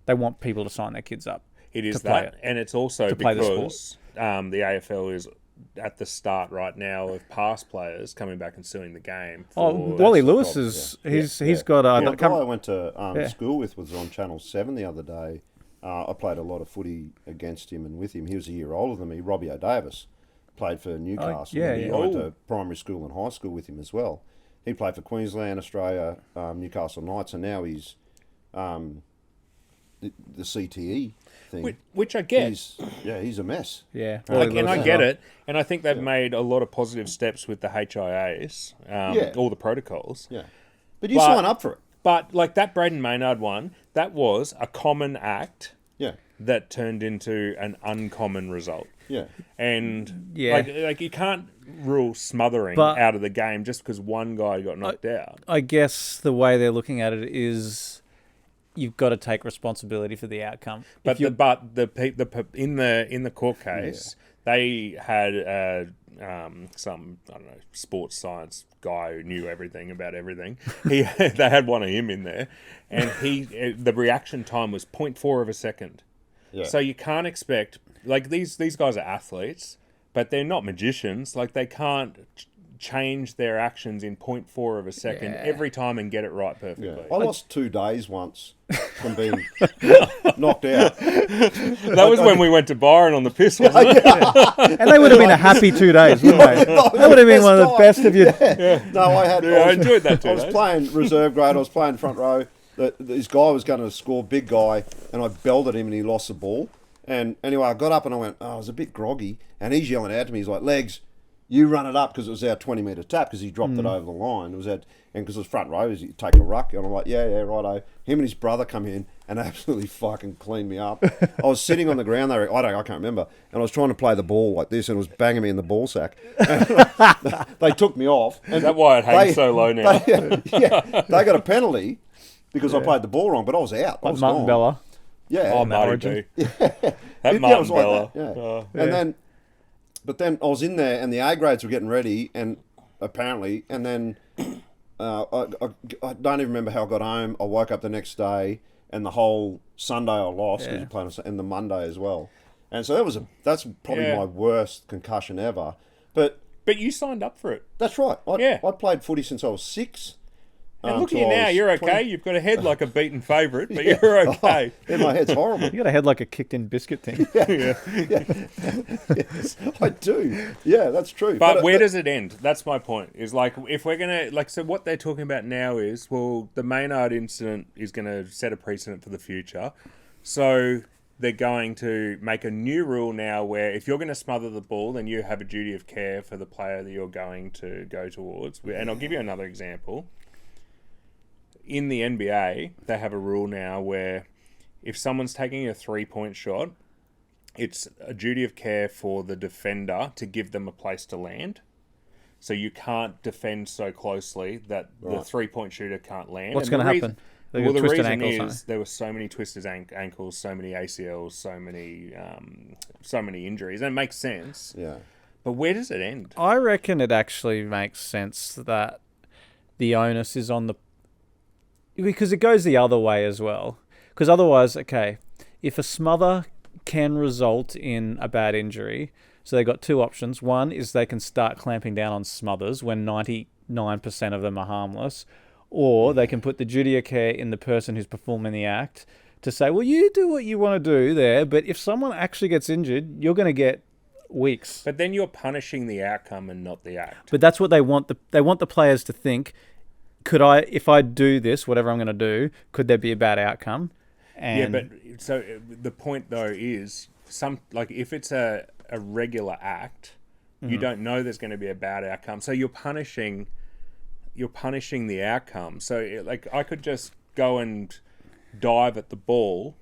they want people to sign their kids up. It is to play that, and it's also play the sport. because the AFL is at the start right now of past players coming back and suing the game. Oh, for Wally that Lewis problem. is he's got The a guy I went to school with was on Channel 7 the other day. I played a lot of footy against him and with him. He was a year older than me. Robbie O'Davis played for Newcastle. yeah, and yeah. I went to primary school and high school with him as well. He played for Queensland, Australia, Newcastle Knights, and now he's the CTE thing. Which I get. He's a mess. Yeah. And I get it. And I think they've made a lot of positive steps with the HIAs, all the protocols. Yeah. But you sign up for it. But like that Brayden Maynard one, that was a common act that turned into an uncommon result. Yeah. And like you can't rule smothering out of the game just because one guy got knocked out. I guess the way they're looking at it is you've got to take responsibility for the outcome. But in the court case, they had some, I don't know, sports science guy who knew everything about everything. They had one of him in there, and the reaction time was 0.4 of a second. Yeah. So you can't expect, like, these guys are athletes, but they're not magicians. Like, they can't change their actions in 0.4 of a second every time and get it right perfectly. Yeah. I lost 2 days once from being knocked out. That was when we went to Byron on the piss, wasn't it? And they would have been a happy 2 days, wouldn't they? That would have been one of the best of your... No, I enjoyed that 2 days. I was playing reserve grade. I was playing front row. This guy was going to score, big guy, and I belted him and he lost the ball. And anyway, I got up and I went, I was a bit groggy. And he's yelling out to me. He's like, Legs, you run it up, because it was our 20-metre tap, because he dropped it over the line. It was and because it was front row, you take a ruck. And I'm like, yeah, righto. Him and his brother come in and absolutely fucking cleaned me up. I was sitting on the ground there. I can't remember. And I was trying to play the ball like this, and it was banging me in the ball sack. They took me off. And is that why it hangs so low now? They got a penalty because I played the ball wrong, but I was out. I was Martin gone. Bella. Yeah. Oh, Marty B. That Martin Bella. And then... But then I was in there, and the A grades were getting ready, and apparently, and then I don't even remember how I got home. I woke up the next day, and the whole Sunday I lost because you played and the Monday as well. And so that's probably my worst concussion ever. But you signed up for it. That's right. I played footy since I was 6. And look at you now, you're okay. 20. You've got a head like a beaten favourite, but you're okay. My head's horrible. You got a head like a kicked-in biscuit thing. Yes, I do. Yeah, that's true. But where does it end? That's my point. Is like, if we're going to... so what they're talking about now is, well, the Maynard incident is going to set a precedent for the future. So they're going to make a new rule now where if you're going to smother the ball, then you have a duty of care for the player that you're going to go towards. And I'll give you another example. In the NBA, they have a rule now where if someone's taking a 3-point shot, it's a duty of care for the defender to give them a place to land. So you can't defend so closely that the 3-point shooter can't land. What's going to happen? Well, the reason is there were so many twisted ankles, so many ACLs, so many injuries, and it makes sense. Yeah. But where does it end? I reckon it actually makes sense that the onus is on the... Because it goes the other way as well. Because otherwise, okay, if a smother can result in a bad injury, so they've got 2 options. One is they can start clamping down on smothers when 99% of them are harmless, or they can put the duty of care in the person who's performing the act to say, well, you do what you want to do there, but if someone actually gets injured, you're going to get weeks. But then you're punishing the outcome and not the act. But that's what they want. They want the players to think, if I do this, whatever I'm going to do, could there be a bad outcome? And but so the point though is if it's a regular act, you don't know there's going to be a bad outcome. So you're punishing the outcome. So I could just go and dive at the ball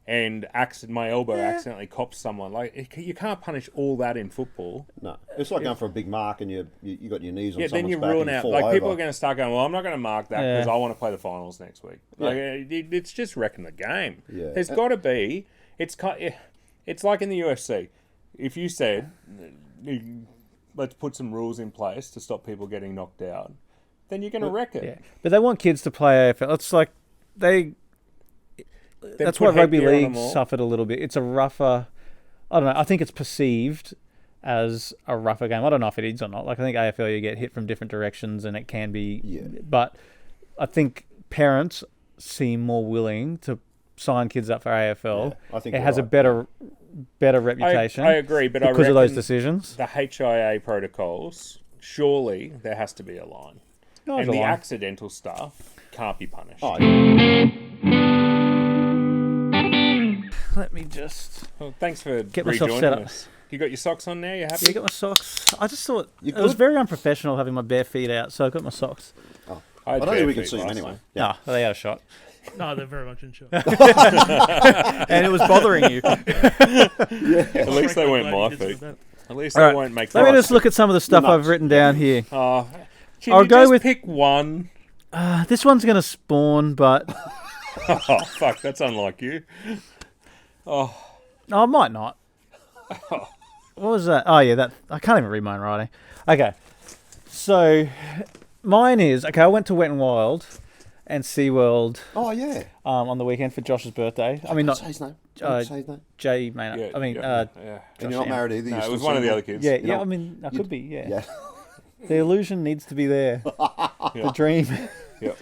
and my elbow accidentally cops someone. You can't punish all that in football. No, it's like going for a big mark and you got your knees on someone's then you back ruin and you out. fall People over. are going to start going, well, I'm not going to mark that because I want to play the finals next week. It's just wrecking the game. Yeah. There's got to be. It's like in the UFC. If you said, let's put some rules in place to stop people getting knocked out, then you're going to wreck it. Yeah. But they want kids to play AFL. It's like that's why rugby league suffered a little bit. It's a rougher... I don't know. I think it's perceived as a rougher game. I don't know if it is or not. I think AFL, you get hit from different directions and it can be... Yeah. But I think parents seem more willing to sign kids up for AFL. Yeah, I think it has a better reputation. I agree, but because of those decisions. The HIA protocols, surely there has to be a line. And the accidental stuff can't be punished. Oh, yeah. let me just Well, thanks for get myself rejoining set up. us. You got your socks on now? You happy? Yeah, I got my socks. I just thought You it was good? very unprofessional having my bare feet out, so I got my socks. I I don't think we can see them anyway. Yeah, they had a shot, No, they're very much in shock. and it was bothering you. At least they weren't my feet. At least All they right, won't make. Let me fuss. just look at some of the stuff Nuts. I've written down here. Oh, can I'll you go just with- pick one? This one's going to spawn, but Oh fuck, that's unlike you. oh, I might not. What was that? Oh yeah, that I can't even read my own writing. Okay, so mine is okay. I went to Wet and Wild and SeaWorld Oh, yeah. on the weekend for Josh's birthday. I mean, not Say his name. uh, Say his name. Jay Maynard. Yeah, I mean, yeah. And you're not Josh, married either. No, you're it was still one of the single. other kids. yeah, You know- I mean, I could be. Yeah. Yeah. The illusion needs to be there. The dream. Yep.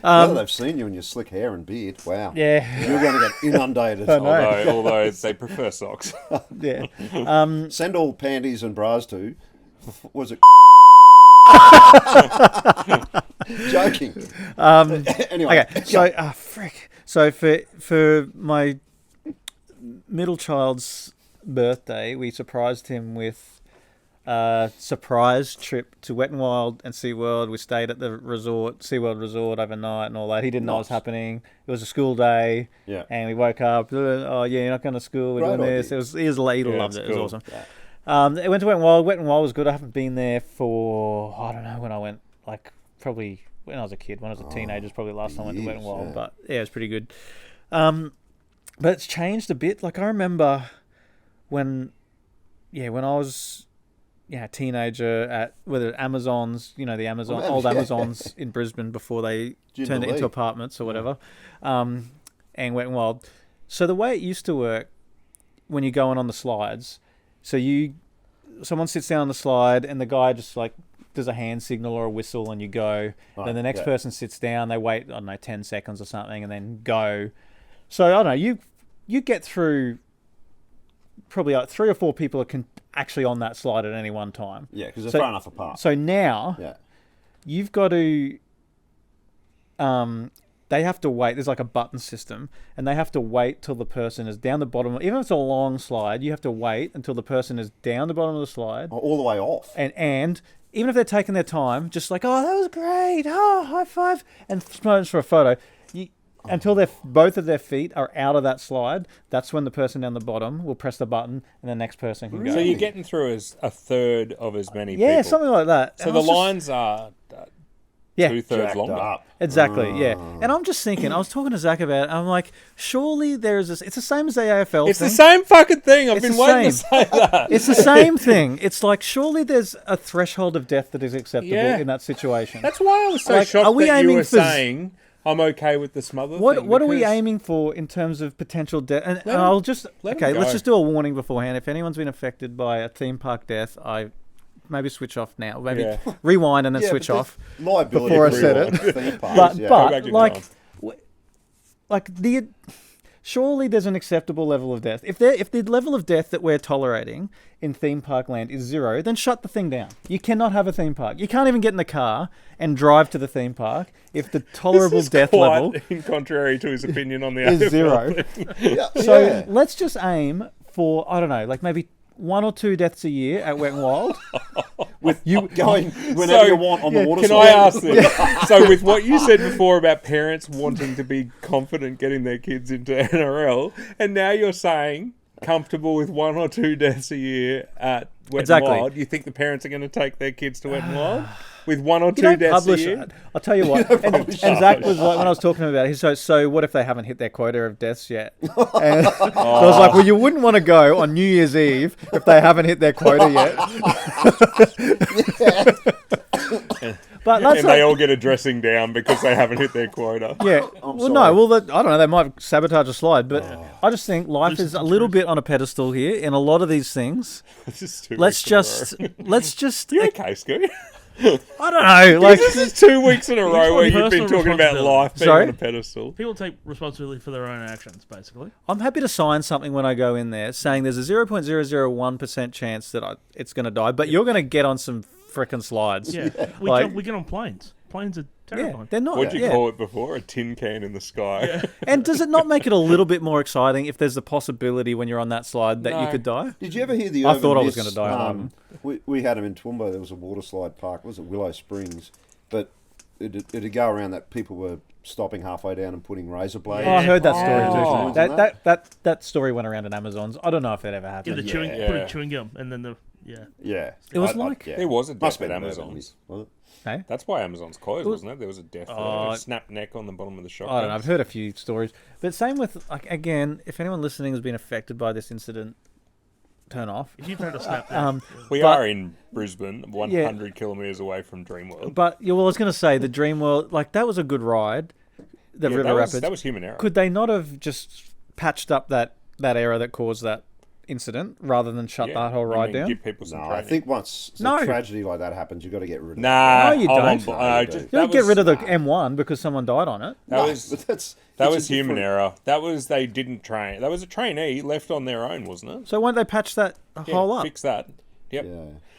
Now that they've seen you in your slick hair and beard, wow. Yeah. You're going to get inundated. I know. Although they prefer socks. Yeah. Send all panties and bras to. Was it? Joking. Anyway. Okay. So, frick. So for my middle child's birthday, we surprised him with a surprise trip to Wet and Wild and SeaWorld. We stayed at the resort, SeaWorld Resort overnight and all that. He didn't know what was Nice. happening. It was a school day. Yeah. And we woke up. Oh yeah, you're not going to school. We're Great doing this. idea. He loved it's it. It cool. was awesome. It went to Wet and Wild. Wet and Wild was good. I haven't been there for I don't know when I went. Like probably when I was a kid. When I was a teenager, was probably the last time I went to Wet and years, Wild. yeah. But yeah, it was pretty good. But it's changed a bit. Like I remember when I was a teenager at whether Amazons, the Amazon Oh, old yeah. Amazons in Brisbane before they turned it into Jubilee. apartments or whatever, and Wet and Wild. So the way it used to work when you're going on the slides, so someone sits down on the slide and the guy just like does a hand signal or a whistle and you go. Right, Then the next yeah. person sits down, they wait, I don't know, 10 seconds or something and then go. So I don't know, you get through probably like 3 or 4 people are actually on that slide at any one time. Yeah, because they're So- far enough apart. So now Yeah. you've got to they have to wait. There's like a button system, and they have to wait till the person is down the bottom. Even if it's a long slide, you have to wait until the person is down the bottom of the slide, Oh, all the way off. and even if they're taking their time, just like, oh, that was great, oh, high five, and pose for a photo. Until both of their feet are out of that slide, that's when the person down the bottom will press the button, and the next person can go. So you're getting through as a third of as many Yeah, people. something like that. So And the I was just- lines are yeah, 2/3 Jacked longer. up. exactly, yeah. And I'm just thinking, I was talking to Zach about it, I'm like, surely there's this, it's the same as the AFL It's thing. the same fucking thing. I've It's been the waiting to same. say that. It's the same thing. It's like, surely there's a threshold of death that is acceptable Yeah. in that situation. That's why I was so Like, shocked are we that you aiming were for saying I'm okay with the smother What thing. what are we because- aiming for in terms of potential death? And Let 'em- I'll just let 'em okay. Let's go. just do a warning beforehand. If anyone's been affected by a theme park death, I maybe switch off now. Maybe Yeah. rewind and then Yeah, switch but off. there's liability before I for said everyone. it. Theme parks, But yeah. Go back but in like time. like surely there's an acceptable level of death. If the level of death that we're tolerating in theme park land is 0, then shut the thing down. You cannot have a theme park. You can't even get in the car and drive to the theme park if the tolerable This is death quite level in contrary to his opinion on the is AFL 0. thing. Yeah, So yeah. let's just aim for, I don't know, like maybe 1 or 2 deaths a year at Wet and Wild. With you going whenever So, you want on the water Can slide. I ask this? So with what you said before about parents wanting to be confident getting their kids into NRL, and now you're saying comfortable with 1 or 2 deaths a year at Wet Exactly. and Wild, you think the parents are going to take their kids to Wet and Wild? With 1 or 2 You don't deaths a publish year? it. I'll tell you what. And Zach was like, when I was talking to him about it, he said, so what if they haven't hit their quota of deaths yet? And so I was like, well, you wouldn't want to go on New Year's Eve if they haven't hit their quota yet. But that's And like, they all get a dressing down because they haven't hit their quota. yeah. Well, sorry. no. Well, I don't know. They might sabotage a slide, but I just think life is a little bit on a pedestal here in a lot of these things. This is 2 Let's weeks in a row. just. You okay, Scoo? I don't know. Like, This is 2 weeks in a row where you've been personal talking about responsibility. life being Sorry? on a pedestal. People take responsibility for their own actions, basically. I'm happy to sign something when I go in there saying there's a 0.001% chance that it's going to die, but you're going to get on some frickin' slides. Yeah, Like- we get on planes. Planes are Terrifying. they're not. What'd you yeah. call it before? A tin can in the sky. And does it not make it a little bit more exciting if there's a possibility when you're on that slide that you No. could die? Did you ever hear the I urban thought I was myths? gonna die on We had them in Toowoomba. There was a water slide park. Was it Willow Springs? But it'd go around that people were stopping halfway down and putting razor blades. Oh, I heard that story Oh. too. That story went around in Amazons. I don't know if that ever Yeah, happened. the chewing, Yeah. put a chewing gum, and then the Yeah. It was like- There was a Must death have at been an urban Amazon's. myth, was it? Hey? That's why Amazon's closed, wasn't it? There was a death there. Oh. A snapped neck on the bottom of the shop. I don't know. I've heard a few stories, but same with like again. If anyone listening has been affected by this incident, turn off. If you've had a snap, back, We But- are in Brisbane, 100 kilometres away from Dreamworld. But yeah, well, I was going to say the Dreamworld, like that was a good ride. The Yeah, River Rapids. that was human error. Could they not have just patched up that error that caused that incident rather than shut that whole ride down? Give people some No, training. I think once No. a tragedy like that happens, you've got to get rid of it. Nah, No, you I'm don't. on- No, you just- don't. You don't that get was- rid of the M1 because someone died on it. That No, was but that's that it's was a human different- error. That was they didn't train. That was a trainee left on their own, wasn't it? So why don't they patch that whole up? Fix that. Yep, Yeah,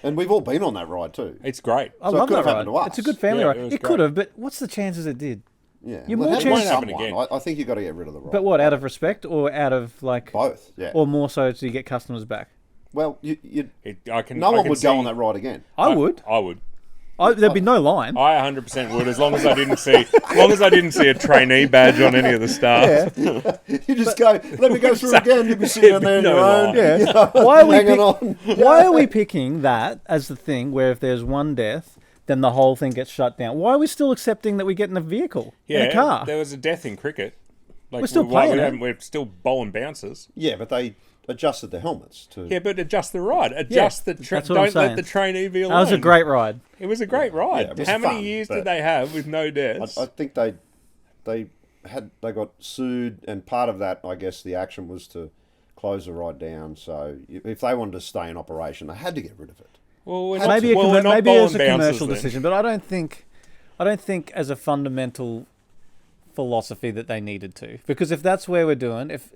and we've all been on that ride too. it's great. I So it love could that have ride. happened to us. It's a good family Yeah, ride. it was It great. could have, but what's the chances it did? Yeah, You're well, more it had to be chance- happen someone. again. I think you've got to get rid of the ride. But what, out of respect or out of like, Both. Yeah. or more so to get customers back? Well, I can. no I one can would see, go on that ride again. I would. I would. There'd be no line. I 100% would, as long as I didn't see, a trainee badge on any of the staff. You just go. Let me go through again. You'll be sitting down there on No your own. line. Yeah. you know, Why are we hanging pick- on? Why are we picking that as the thing where if there's one death, then the whole thing gets shut down? Why are we still accepting that we get in a vehicle, in a car? there was a death in cricket. Like, We're still why playing it. We're still bowling bouncers. Yeah, but they adjusted the helmets to. Yeah, but adjust the ride. Adjust the. that's what I'm Don't let saying. the trainee be alone. That was a great ride. It was a great ride. Yeah, it was How many fun, years but- did they have with no deaths? I think they got sued, and part of that, I guess, the action was to close the ride down. So if they wanted to stay in operation, they had to get rid of it. well, we're not, Maybe well, we're not maybe bowling it's a bouncers commercial then. decision, but I don't think as a fundamental philosophy that they needed to. Because if that's where we're doing, if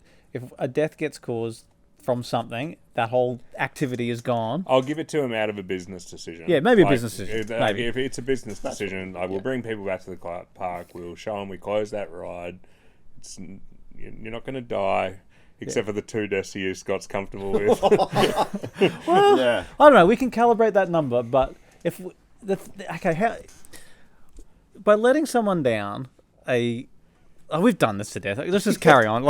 a death gets caused from something, that whole activity is gone. I'll give it to them out of a business decision. Yeah, maybe a business decision. Maybe. If it's a business decision, I will bring people back to the park. We'll show them we close that ride. You're not going to die, except for the 2 deaths Scott's comfortable with. Yeah. I don't know. We can calibrate that number, but if by letting someone down, we've done this to death. Let's just carry on.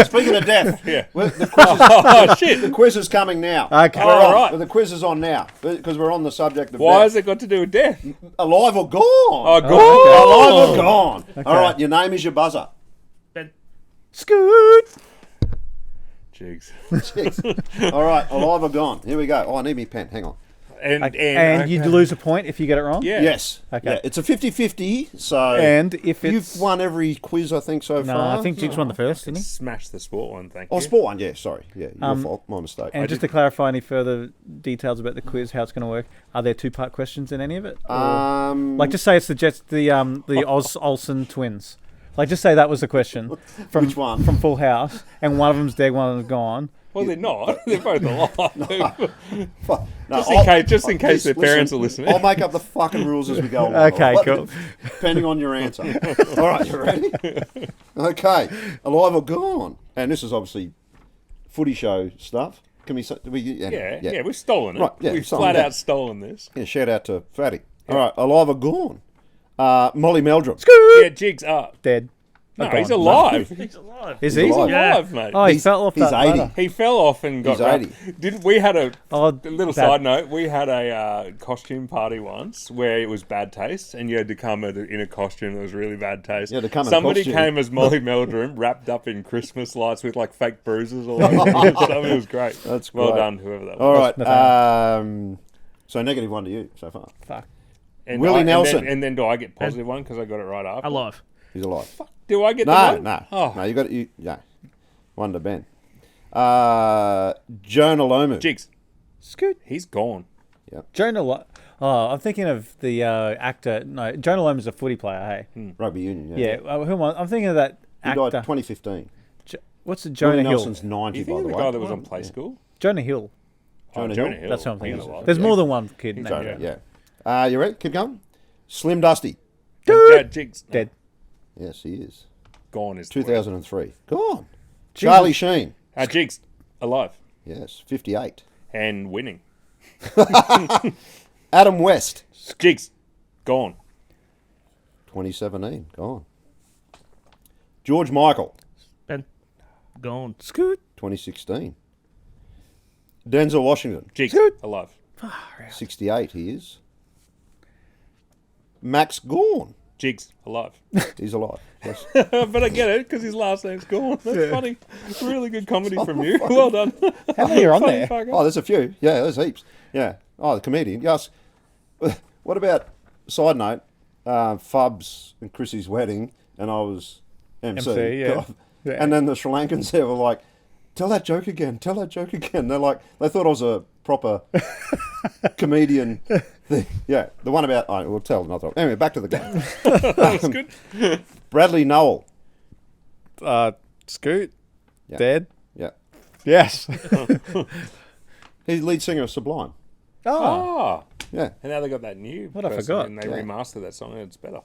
Speaking of death, Yeah. the quiz is coming now. Okay. We're All on. right. The quiz is on now because we're on the subject of Why death. has it got to do with death? Alive or gone? Oh, good. Alive or gone? All right, your name is your buzzer. Ben, Scoot. Jigs. All right, alive or gone? Here we go. Oh, I need me pen. Hang on. And you lose a point if you get it wrong. Yeah. Yes. Okay. Yeah, it's a 50-50, so And if it's you've won every quiz, I think, so no, far. I think Jigs won the first, didn't he? Smash the sport one, thank Oh, you. sport one, yeah, sorry. Yeah, your fault. My mistake. And just to clarify any further details about the quiz, how it's going to work, are there 2-part questions in any of it? Or- like, just say it's the Olsen twins. Like, just say that was the question from Which one? from Full House, and one of them's dead, one of them's gone. Well, they're not. They're both alive. No, Just in case their parents are listening. I'll make up the fucking rules as we go along. Okay, all right? cool. Depending on your answer. All right, you ready? Okay, alive or gone? And this is obviously footy show stuff. Can we say? Yeah, we've stolen it. Right, yeah, we've stolen flat it. out stolen this. Yeah, shout out to Fatty. All right, alive or gone? Molly Meldrum. Yeah, Jigs up. Dead. No, gone. he's alive. he's alive. Is He's he? alive. Yeah. Alive, mate. Oh, he He's- fell off he's that 80. ladder. He fell off and got He's wrapped. 80. Didn't we had a Oh, little bad- side note? We had a costume party once where it was bad taste, and you had to come in a costume that was really bad taste. You had to come in Somebody costume. came as Molly Meldrum, wrapped up in Christmas lights with like fake bruises all over him and stuff. It was great. That's well great. done, whoever that was. All right. Nathaniel. So -1 to you so far. Fuck. And Willie Nelson. And then do I get positive one because I got it right after? Alive. He's alive. Do I get the No, one? no. Oh, No, you got it. Yeah. 1 to Ben. Jonah Lomu. Jigs. Scoot. He's gone. Jonah. Oh, I'm thinking of the actor. No, Jonah Lomu's a footy player. Hey. Rugby union. Yeah. Who am I? I'm thinking of that He died actor. 2015. What's the Willie Jonah Hill? Nelson's 90, You by think the the way. guy that was on Play School? Jonah Hill. Jonah Jonah Hill? That's what I'm thinking He's of. alive. There's more than one kid. He's named over, Jonah. yeah. You ready? Keep going. Slim Dusty. Jigs. Dead. Yes, he is. Gone is 2003. Gone. Charlie Sheen. Jigs. Alive. Yes, 58. And winning. Adam West. Jigs. Gone. 2017. Gone. George Michael. Ben. Gone. Scoot. 2016. Denzel Washington. Jigs. Alive. 68 he is. Max Gorn. Jigs. Alive. He's alive. Yes. But I get it because his last name's Gone. That's funny. Really good comedy from you. Well done. How many are on there? Oh, there's a few. Yeah, there's heaps. Yeah. Oh, the comedian. Yes. What about, side note, Fubs and Chrissy's wedding, and I was MC. yeah. Yeah. And then the Sri Lankans there were like, tell that joke again. They're like, they thought I was a proper comedian thing. Yeah, the one about, we'll tell another one. Anyway, back to the game. That's good. Bradley Noel. Scoot. Yeah. Dead. Yeah. Yes. He's lead singer of Sublime. Oh. Yeah. And now they got that new What I person forgot. and they remastered that song and it's better.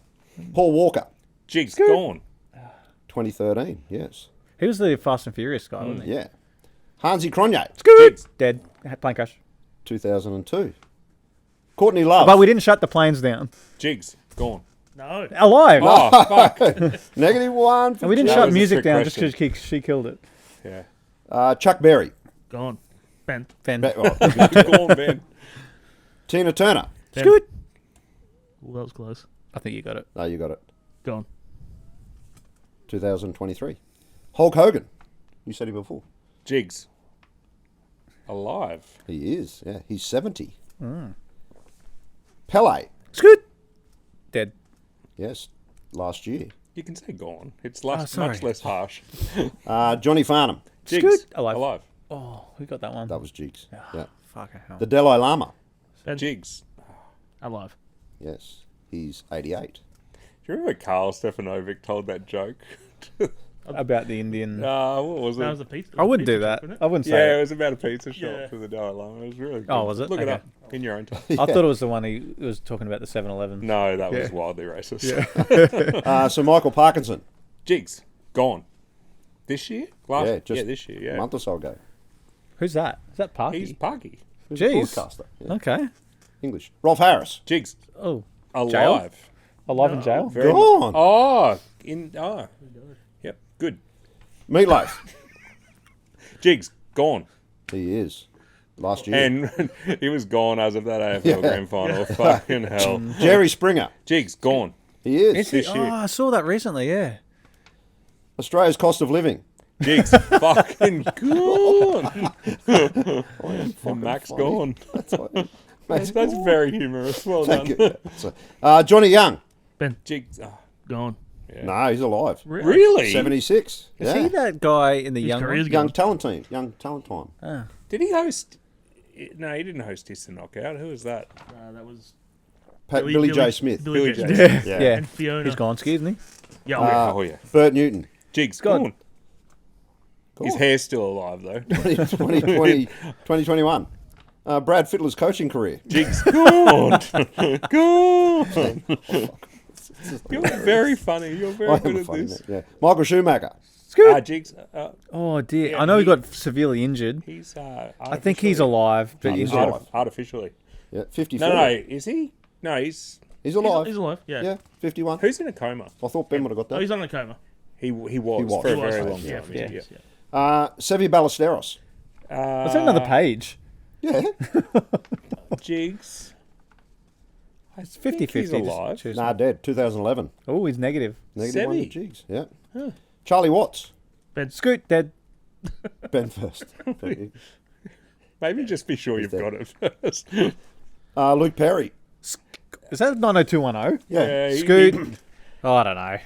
Paul Walker. Jigs. Gone. 2013, yes. He was the Fast and Furious guy, wasn't he? Yeah. Hansi Cronje. Jigs. Dead. Plane crash. 2002. Courtney Love. But we didn't shut the planes down. Jigs. Gone. No. Alive. Oh, fuck. -1. For And we didn't That shut was a music trick down just question. because she killed it. Yeah. Chuck Berry. Gone. Ben. Ben. Gone, man. Tina Turner. Ben. Scoot. Well, that was close. I think you got it. No, you got it. Gone. 2023. Hulk Hogan. You said him before. Jigs. Alive. He is. Yeah, he's 70. Pele. Scoot. Dead. Yes, last year. You can say gone. It's less, sorry. much less harsh. Johnny Farnham. Jigs. Scoot. Alive. Alive. Oh, who got that one? That was Jigs. Yeah. Fucking hell. The Dalai Lama. Ben. Jigs. Alive. Yes, he's 88. Do you remember Carl Stefanovic told that joke? About the Indian. What was it? That was a pizza. I wouldn't pizza do that. shop, wasn't I wouldn't say Yeah, it it. was about a pizza shop Yeah. for the Dalai Lama. It was really good. Oh, was it? Look it Okay. up in your own time. I thought it was the one he was talking about the 7-Eleven. No, that was Yeah. wildly racist. So Michael Parkinson. Jigs. Gone. This year? Yeah, just this year, a yeah. month or so ago. Who's that? Is that Parky? He's Parky. He's a Jeez. broadcaster. Yeah. Okay. English. Rolf Harris. Jigs. Oh. Alive. Jail? Alive in jail? Very Gone. Yep, good. Meatloaf. Jigs. Gone. He is. Last year. And he was gone as of that AFL Grand Final. Fucking hell. Jerry Springer. Jigs. Gone. He is. Is he? This year. Oh, I saw that recently, yeah. Australia's cost of living. Jigs. Fucking gone. And Max funny. gone. Max That's Gorn. very humorous. Well Thank done. you. Johnny Young. Ben. Jigs. Gone. Yeah. No, he's alive. Really? 76. Is Yeah. he that guy in the His young career's one? Young gone. talent team. Young talent time. Did he host? No, he didn't host His to Knockout. Who was that? That was Billy J. Smith. Billy J. J. Smith. Yeah. Yeah. And Fiona. He's gone ski, isn't he? Yeah. Oh, yeah. Bert Newton. Jigs. God. Gone. His hair's still alive, though. 2021. Brad Fittler's coaching career. Jigs. Gone. Gone. You're very funny. You're I very am good at funny, this. yeah. Michael Schumacher. Jigs. Oh, dear. Yeah, I know he he- got severely injured. He's. I think he's alive, but he's injured. alive. Artificially. Yeah, 54. No, is he? No, he's. He's alive. He's alive. Yeah. Yeah, 51. Who's in a coma? I thought Ben would have got Oh, that. he's on a coma. He was, He was. for a He very was, long Yeah. time. Yeah. Yeah. yeah. Sevi Ballesteros. Was that another page? Yeah. Jigs. It's think 50-50. he's just alive. choose Nah, dead. 2011. Oh, he's negative. Negative one to Sevi. Jigs. Yeah. Charlie Watts. Ben. Scoot, dead. Ben first. Maybe just be sure you've dead. got it first. Luke Perry. Is that 90210? Yeah. Scoot. Oh, I don't know.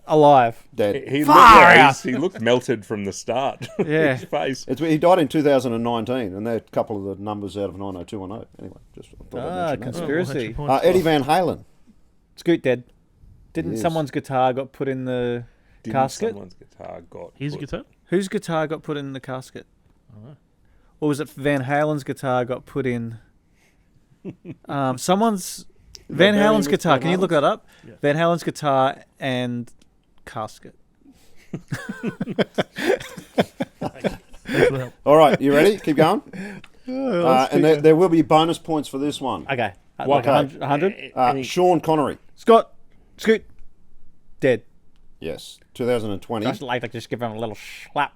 Alive. Dead. He Far looked, he looked melted from the start. Yeah. His face. He died in 2019, and they're a couple of the numbers out of 90210. Anyway, just thought Ah, I'd mention that. conspiracy. Eddie Van Halen. Scoot, dead. Didn't Yes. someone's guitar got put in the Didn't casket? Someone's guitar got. He's a put- guitar. Whose guitar got put in the casket? Or was it Van Halen's guitar got put in? Someone's Van Bury him Halen's with guitar. Van Can you look Halen's? that up? Yeah. Van Halen's guitar and casket. Thanks for the help. All right, you ready? Keep going. let's And there will be bonus points for this one. Okay. What? Like 100? Sean Connery. Scott. Scoot. Dead. Yes, 2020. Just like to just give him a little slap.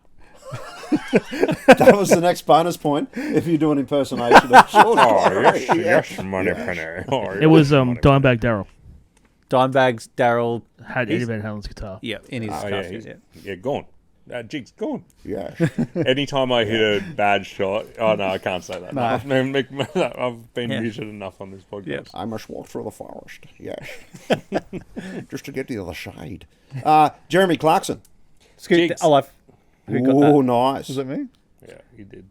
That was the next bonus point if you do an impersonation of Sean Oh, Connery. yes, money penny. Oh, It was yes, money Dimebag Daryl Dimebags, Daryl. had Eddie Van Halen's guitar. Yeah, in his penny. Oh, yeah, casket. yeah, gone. Jig's gone. Yeah. Anytime I hit a bad shot, oh no, I can't say that. No. I've been Yeah. muted enough on this podcast. Yep. I must walk through the forest. Yes. Just to get to the other side. Jeremy Clarkson. Scoot. Jigs. Alive. Who got Oh, that? nice. Was it me? Yeah, you did.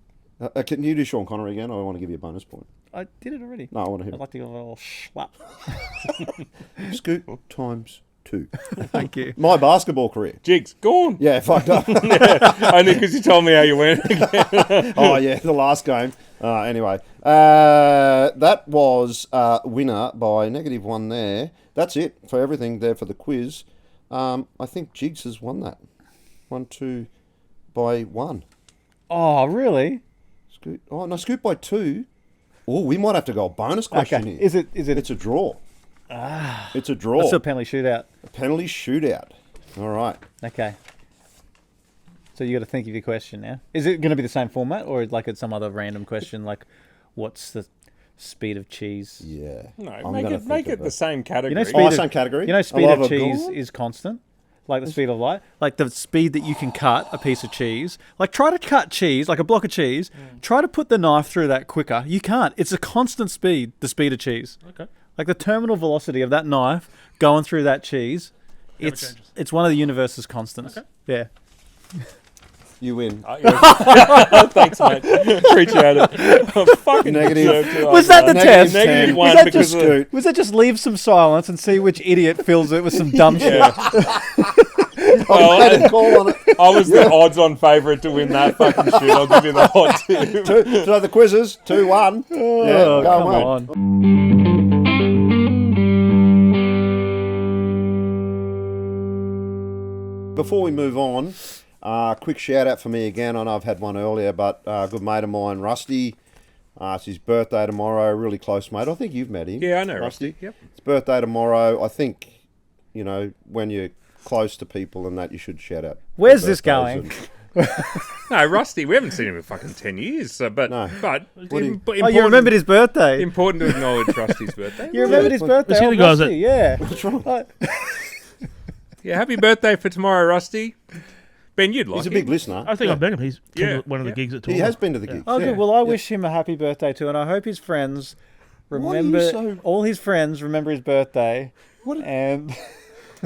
Can you do Sean Connery again? Or I want to give you a bonus point. I did it already. No, I want to I'd hit like to give a little slap. Scoot times 2. Thank you. My basketball career. Jigs, gone. Yeah, fucked up. Only because you told me how you went. Oh, yeah, the last game. Anyway, that was winner by -1 there. That's it for everything there for the quiz. I think Jigs has won that. 1-2 by 1. Oh, really? Scoot. Oh, no, Scoot by 2. Oh, we might have to go a bonus question Okay. here. Is it? It's a draw. It's a draw. Let's do a penalty shootout. A penalty shootout. All right. Okay. So you got to think of your question now. Is it going to be the same format, or like it's some other random question, like what's the speed of cheese? Yeah. No, I'm make gonna it think of the same category. You know, Oh, speed same category. You know, I speed love of a cheese goal. is constant, like the speed of light, like the speed that you can cut a piece of cheese. Like try to cut cheese, like a block of cheese. Try to put the knife through that quicker. You can't. It's a constant speed. The speed of cheese. Okay. Like the terminal velocity of that knife going through that cheese. Never It's changes. it's one of the universe's constants. Okay. Yeah. You win. Yeah. Thanks, mate. Appreciate it. I fucking Negative. deserve to Was answer that the test? Negative Was one that because just of- Scoot. Was that just leave some silence and see which idiot fills it with some dumb shit? Yeah. I made a call on it. I was the odds-on favourite to win that fucking shit. I'll give you the hot tip. So the quizzes 2-1. Yeah, Oh, go come on. on. Before we move on, quick shout out for me again. I know I've had one earlier, but a good mate of mine, Rusty. It's his birthday tomorrow. Really close mate. I think you've met him. Yeah, I know Rusty. Yep. It's birthday tomorrow. I think, you know, when you're close to people and that, you should shout out. Where's their this birthdays going? No, Rusty. We haven't seen him in fucking 10 years. So, but No. Oh, you remembered his birthday. Important to acknowledge Rusty's birthday. You remembered his birthday. Was he Oh, the guy Rusty, yeah. What's wrong? Yeah, happy birthday for tomorrow, Rusty. Ben, you'd like He's a him. big listener. I think Yeah. I bet him. He's come Yeah, to one of the yeah. gigs at He Tour. has been to the gigs. Oh, yeah. good. Well, I Yeah. wish him a happy birthday too, and I hope his friends Why are you remember so- all his friends remember his birthday. And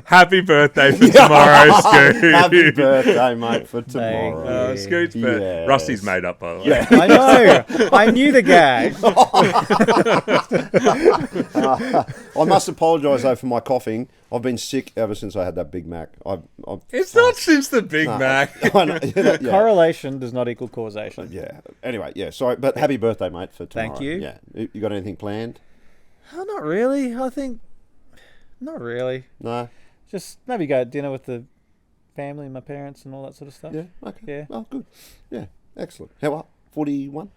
Happy birthday for tomorrow, Scoot. Happy birthday, mate, for tomorrow. you. Scoot's birthday. Yes. Rusty's made up, by the way. Yeah. I know, I knew the gag. I must apologise though for my coughing. I've been sick ever since I had that Big Mac. It's not since the Big Mac. I know, yeah. Correlation does not equal causation. Yeah. Anyway, yeah. Sorry, but happy birthday, mate, for tomorrow. Thank you. Yeah. You got anything planned? Oh, not really. I think not really. No. Just maybe go to dinner with the family, my parents, and all that sort of stuff. Yeah. Okay. Yeah. Oh, good. Yeah. Excellent. How up? 41.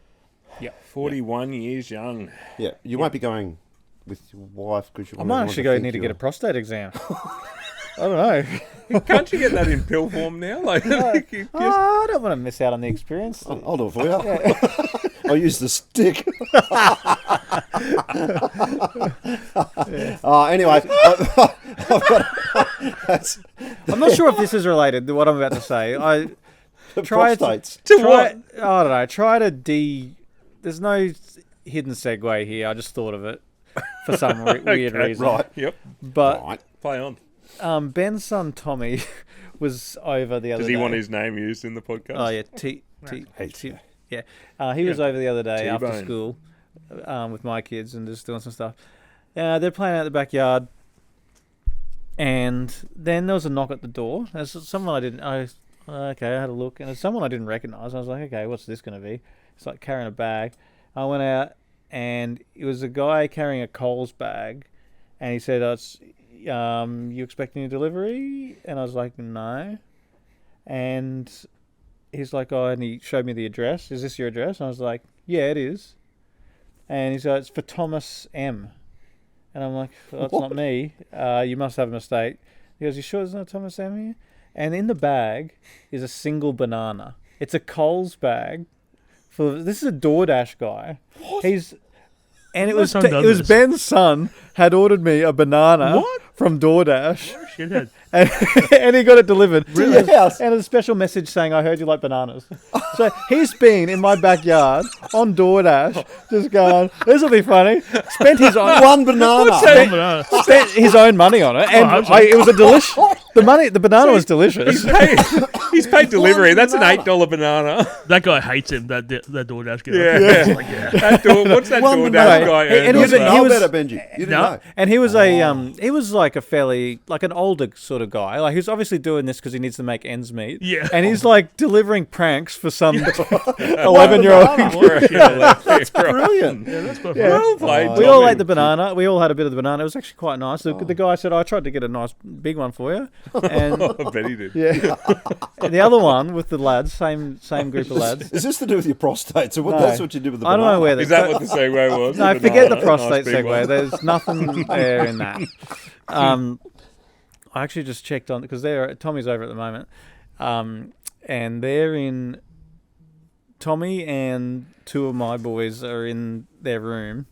Yeah, 41 years young. Yeah. You won't be going with your wife because you. I might actually go need to get a prostate exam. I don't know. Can't you get that in pill form now? Like, you Oh, just- I don't want to miss out on the experience. I'll do it for you. I'll use the stick. Anyway, that's I'm not sure if this is related to what I'm about to say. I try prostates. To try, what? I don't know. Try to There's no hidden segue here. I just thought of it for some weird Okay, reason. Right. Yep. But Right. Play on. Ben's son Tommy was over the other Does day. he want his name used in the podcast? Oh yeah, yeah. He was over the other day after T-Bone. school with my kids and just doing some stuff. They're playing out the backyard, and then there was a knock at the door. There's someone I didn't. I had a look, and it's someone I didn't recognise. I was like, okay, what's this going to be? It's like carrying a bag. I went out, and it was a guy carrying a Coles bag, And he said, you expecting a delivery? And I was like, no. And he's like, oh, and he showed me the address. Is this your address? And I was like, yeah, it is. And he's like, it's for Thomas M. And I'm like, well, that's not me. You must have a mistake. He goes, you sure there's not Thomas M here? And in the bag is a single banana. It's a Coles bag. This is a DoorDash guy. What? And it was Ben's son had ordered me a banana from DoorDash. Shithead. And he got it delivered. Really? To your house? And a special message saying, I heard you like bananas. So he's been in my backyard on DoorDash, just going, this will be funny. Spent his own... One banana. Spent his own money on it. And it was a delicious... The banana was delicious. He's paid delivery. That's an $8 banana. That guy hates him, that DoorDash guy. Yeah. Like, yeah. What's that One DoorDash banana. guy? And You he didn't was- know about it, Benji. You didn't know. And he was he was like a fairly, like an older sort of guy. Like he was obviously doing this because he needs to make ends meet. Yeah. And he's like delivering pranks for some 11-year-old. That's brilliant. Yeah, that's perfect. Well played, We all Tommy. ate the banana. We all had a bit of the banana. It was actually quite nice. The guy said, I tried to get a nice big one for you. And I bet he did. yeah. And the other one with the lads, same group of lads. Is this to do with your prostate? So No. that's what you did with the I banana? don't know where Is that what the segue was? No, The forget the banana? prostate Nice big segue. one. There's nothing there in that. I actually just checked on because Tommy's over at the moment, and they're in. Tommy and two of my boys are in their room.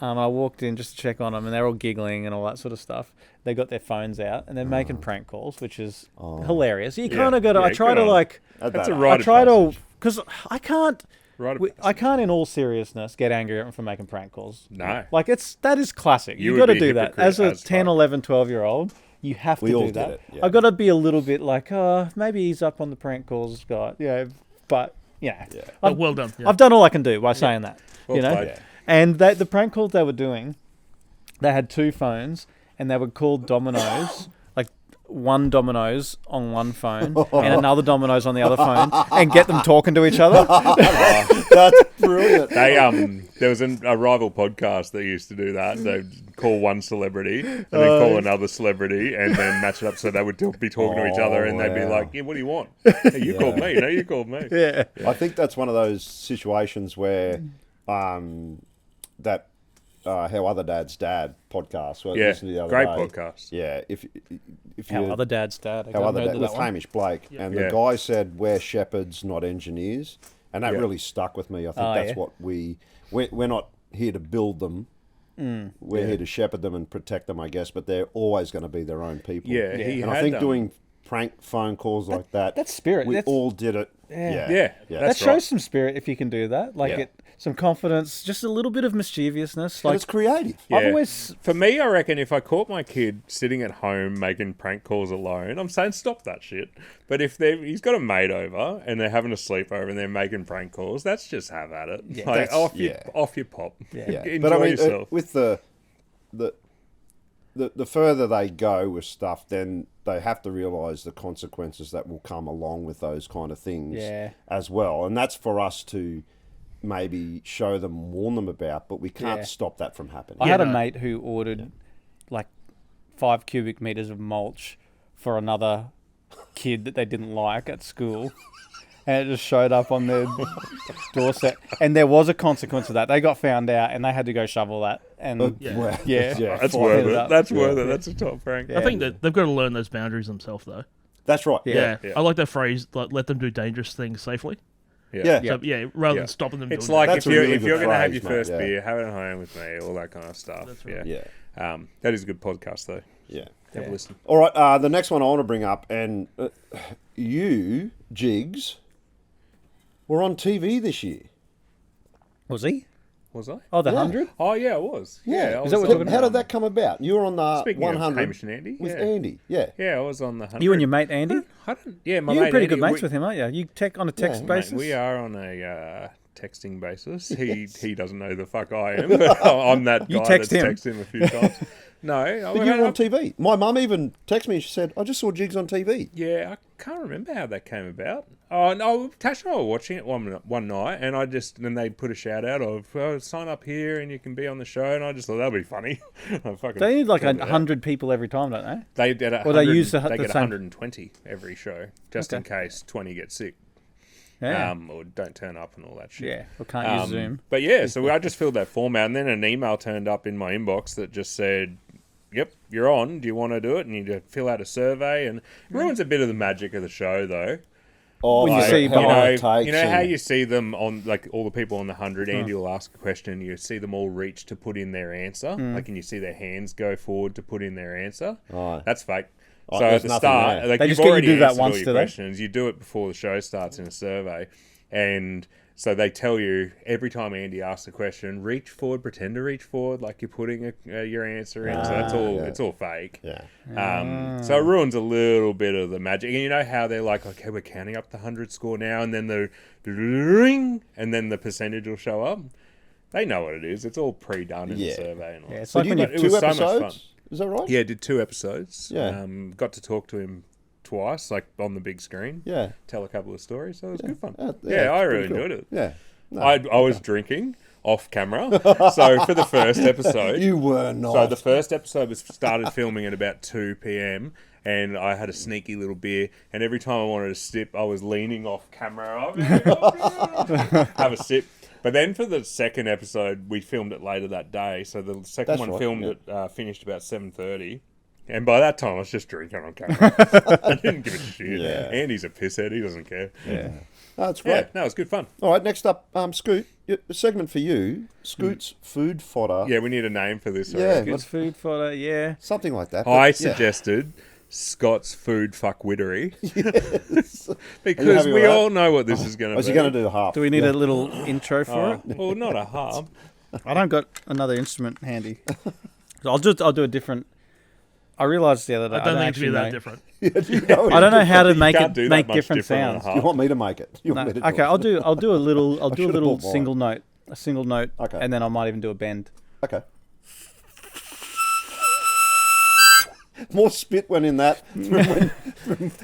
I walked in just to check on them, and they're all giggling and all that sort of stuff. They got their phones out and they're making prank calls, which is hilarious. You kind of got to. I try to like. That's a I rite of try to passage. because I can't. Rite of I can't, in all seriousness, get angry at them for making prank calls. No. Like, that is classic. You You've would got to be do a that. hypocrite As a as 10, fuck. 11, 12-year-old, you have to We all do did that. it, yeah. I've got to be a little bit like, oh, maybe he's up on the prank calls, guy. Yeah, but, yeah. But well done. Yeah. I've done all I can do by saying that. Well you know? played. And the prank calls they were doing, they had two phones, and they were called Dominoes, like one Dominoes on one phone and another Dominoes on the other phone, and get them talking to each other. That's brilliant. They there was a rival podcast that used to do that. They'd call one celebrity and then call another celebrity and then match it up so they would be talking to each other and they'd be like, yeah, what do you want? Hey, you called me. No, you called me. Yeah. I think that's one of those situations where that How Other Dad's Dad podcast. Well, I Yeah, listened to the other great day. podcast. Yeah, if How you Other Dad's Dad. I How Other heard Dad that with one. Hamish Blake, and the Yeah. guy said we're shepherds, not engineers, and that Yeah. really stuck with me. I think Oh, that's yeah. what we're not here to build them. We're here to shepherd them and protect them, I guess. But they're always going to be their own people. Yeah, he and I had, think doing prank phone calls like that. That's spirit. We That's- all did it. Yeah. Yeah, That that's shows right. some spirit if you can do that. Like Yeah. some confidence, just a little bit of mischievousness. But Like it's creative. I've Yeah. always For me, I reckon if I caught my kid sitting at home making prank calls alone, I'm saying stop that shit. But if he's got a mate over and they're having a sleepover and they're making prank calls, that's just have at it. Yeah. Like, That's- off your pop. Yeah, Enjoy but I mean, yourself. with the further they go with stuff, then they have to realise the consequences that will come along with those kind of things Yeah. as well. And that's for us to maybe show them, warn them about, but we can't Yeah. stop that from happening. I had a no. mate who ordered like 5 cubic meters of mulch for another kid that they didn't like at school. And it just showed up on their doorstep. And there was a consequence of that. They got found out and they had to go shovel that. And Well, yeah. That's Fire worth it it. up. That's worth it. That's a top prank. Yeah. I think that they've got to learn those boundaries themselves, though. That's right. Yeah. Yeah. I like that phrase, like, let them do dangerous things safely. Yeah. So, rather Yeah. than stopping them It's doing like That's if a you're really if you're good going to have phrase, your mate, first yeah. beer, have it at home with me, all that kind of stuff. That's right. Yeah. That is a good podcast though. Yeah. Have a listen. All right. The next one I want to bring up, and you, Jigs, were on TV this year. Was he? Was I? Oh, the Yeah. 100? Oh yeah, I was. Yeah. I Is was that what on we're talking How the- did that come about? You were on the Speaking of 100 Hamish and Andy, with yeah. Andy. Yeah. Yeah, I was on the 100. You and your mate Andy? I don't. Yeah, my You're mate pretty Andy, good mates we- with him, aren't you? You on a text Yeah, Mate, basis? we are on a texting basis. He doesn't know the fuck I am, but I'm that guy You text that's him. texted him a few times. No, But you were on TV. My mum even texted me and she said, I just saw Jigs on TV. Yeah, I can't remember how that came about. Oh no, Tash and I were watching it one night, and then they put a shout out of sign up here and you can be on the show, and I just thought that'd be funny. They need like 100 people every time, don't they? They get Or they use the get same- 120 every show, just in Okay. case 20 get sick, Yeah. or don't turn up and all that shit. Yeah. Or can't use Zoom. But yeah, so I just filled that form out, and then an email turned up in my inbox that just said, "Yep, you're on. Do you want to do it?" And you just fill out a survey, and it ruins a bit of the magic of the show, though. Oh, When you like see how behind- long it You takes know how and- you see them on, like, all the people on the 100, Andy will ask a question, you see them all reach to put in their answer, like, and you see their hands go forward to put in their answer. Right. That's fake. Oh, So there's at the nothing start, there. like, They you've just get you already do that answered all once, your do they? questions. You do it before the show starts in a survey, and so they tell you every time Andy asks a question, reach forward, pretend to reach forward, like you're putting your answer in. So that's all. yeah. It's all fake. Yeah. So it ruins a little bit of the magic. And you know how they're like, okay, we're counting up the 100 score now, and then the ring, and then the percentage will show up. They know what it is. It's all pre-done in the Yeah. survey and all. Yeah, that. it's So like you when you got it 2 was so much episodes? fun. Is that right? Yeah, did 2 episodes. Yeah. Got to talk to him twice, like on the big screen. Yeah. Tell a couple of stories. So it was good fun. Yeah, Yeah, I it's really pretty cool. enjoyed it. Yeah. No, I was drinking off camera. So for the first episode, you were not. so the first episode was started filming at about 2 p.m. and I had a sneaky little beer, and every time I wanted to sip, I was leaning off camera. Have a sip. But then for the second episode, we filmed it later that day. So the second That's one right, filmed yeah. at finished about 7:30. And by that time, I was just drinking on camera. I didn't give a shit. Yeah. Andy's a pisshead. He doesn't care. Yeah. No, that's Yeah, great. no, it was good fun. All right, next up, Scoot. A segment for you. Scoot's food fodder. Yeah, we need a name for this. I Yeah, reckon. Good food fodder, yeah. Something like that. I but, yeah. suggested Scott's food fuckwittery Yes. because happy we with that? all know what this is going to be. Was he going to do a half? Do we need a little intro for it? Well, not a harp. I don't got another instrument handy. So I'll do a different. I realised the other day. I don't think it actually should be that know- different. I don't know how to make can't it do that make much different different on a sounds. harp. You want me to make it? You No, want me to do okay, it? I'll do a little should've bought mine. single note, Okay. and then I might even do a bend. Okay. More spit went in that. Okay.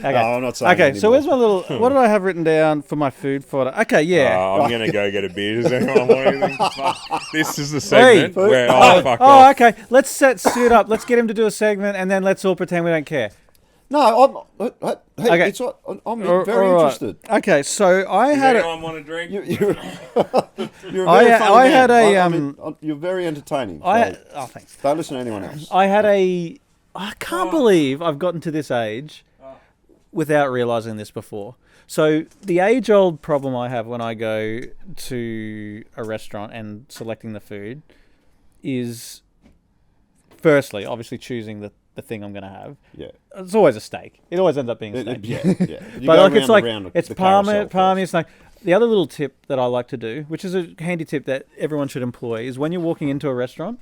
No, I'm not saying Okay, it so anymore. where's my little? What did I have written down for my food fodder? Okay, yeah. I'm going to go get a beer. Does anyone want anything? Fuck. This is the segment Hey. where fuck Oh, off. okay. Let's set Suit up. Let's get him to do a segment, and then let's all pretend we don't care. No, hey, Okay. it's what I'm All very right. interested. Okay, so I Does had a, anyone want a drink? You're you're a I- very funny I man. had a, I mean, you're very entertaining. I so oh thanks. don't listen to anyone else. I had a. I can't believe I've gotten to this age without realizing this before. So the age-old problem I have when I go to a restaurant and selecting the food is, firstly, obviously choosing the thing I'm going to have. Yeah, It's always a steak. It always ends up being a steak. yeah, yeah. You But go like it's round like and round it's the carousel palmy first. snake. The other little tip that I like to do, which is a handy tip that everyone should employ, is when you're walking into a restaurant,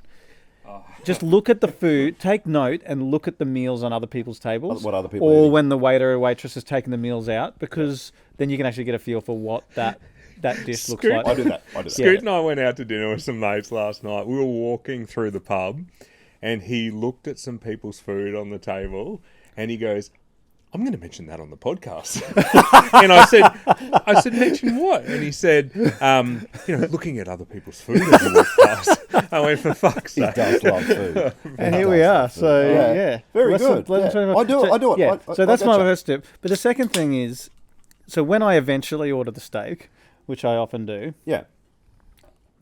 just look at the food, take note, and look at the meals on other people's tables. What other people are or eating. when the waiter or waitress is taking the meals out, because then you can actually get a feel for what that dish looks Scoot. like. I do that. Scoot and I went out to dinner with some mates last night. We were walking through the pub, and he looked at some people's food on the table, and he goes, "I'm going to mention that on the podcast." And I said, "Mention what?" And he said, looking at other people's food as you walk past. I went, "For fuck's He sake." does love food. And here we are. So Yeah. yeah, Very Let's- good. let's Yeah. try to- I do it. so- I do it. Yeah. I So that's my getcha. first tip. But the second thing is, so when I eventually order the steak, which I often do, Yeah.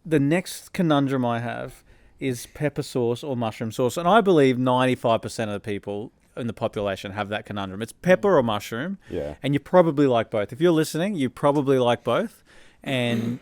the next conundrum I have is pepper sauce or mushroom sauce, and I believe 95% of the people in the population have that conundrum. It's pepper or mushroom, Yeah. and you probably like both. If you're listening, you probably like both, and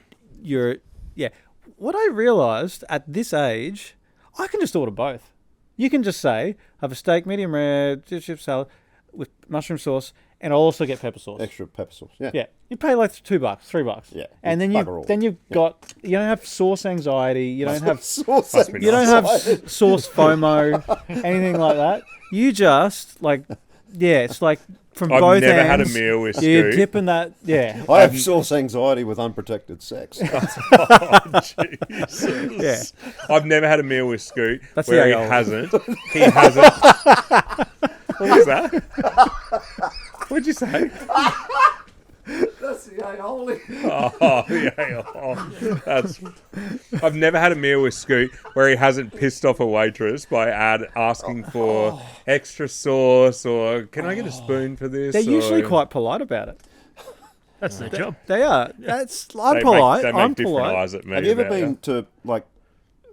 What I realised at this age, I can just order both. You can just say, have a steak, medium rare, chip salad with mushroom sauce, and I'll also get pepper sauce. Extra pepper sauce. Yeah. Yeah, you pay like $2, $3. Yeah, and then bugger all. you've got you don't have sauce anxiety. You don't have sauce. Must be you don't have Outside. sauce FOMO, anything like that. You just it's like from I've both never had a ends, meal with you're Scoot. dipping that. Yeah, I have sauce anxiety with unprotected sex. Jesus. I've never had a meal with Scoot That's where the he old. hasn't. He hasn't. What was that? What'd you say? say holy. Oh, yeah. Oh, that's. I've never had a meal with Scoot where he hasn't pissed off a waitress by asking for extra sauce or can I get a spoon for this? They're usually or- quite polite about it. That's their job. They are. I'm They polite. Make, they make I'm different polite. eyes at me. Have you ever about been to like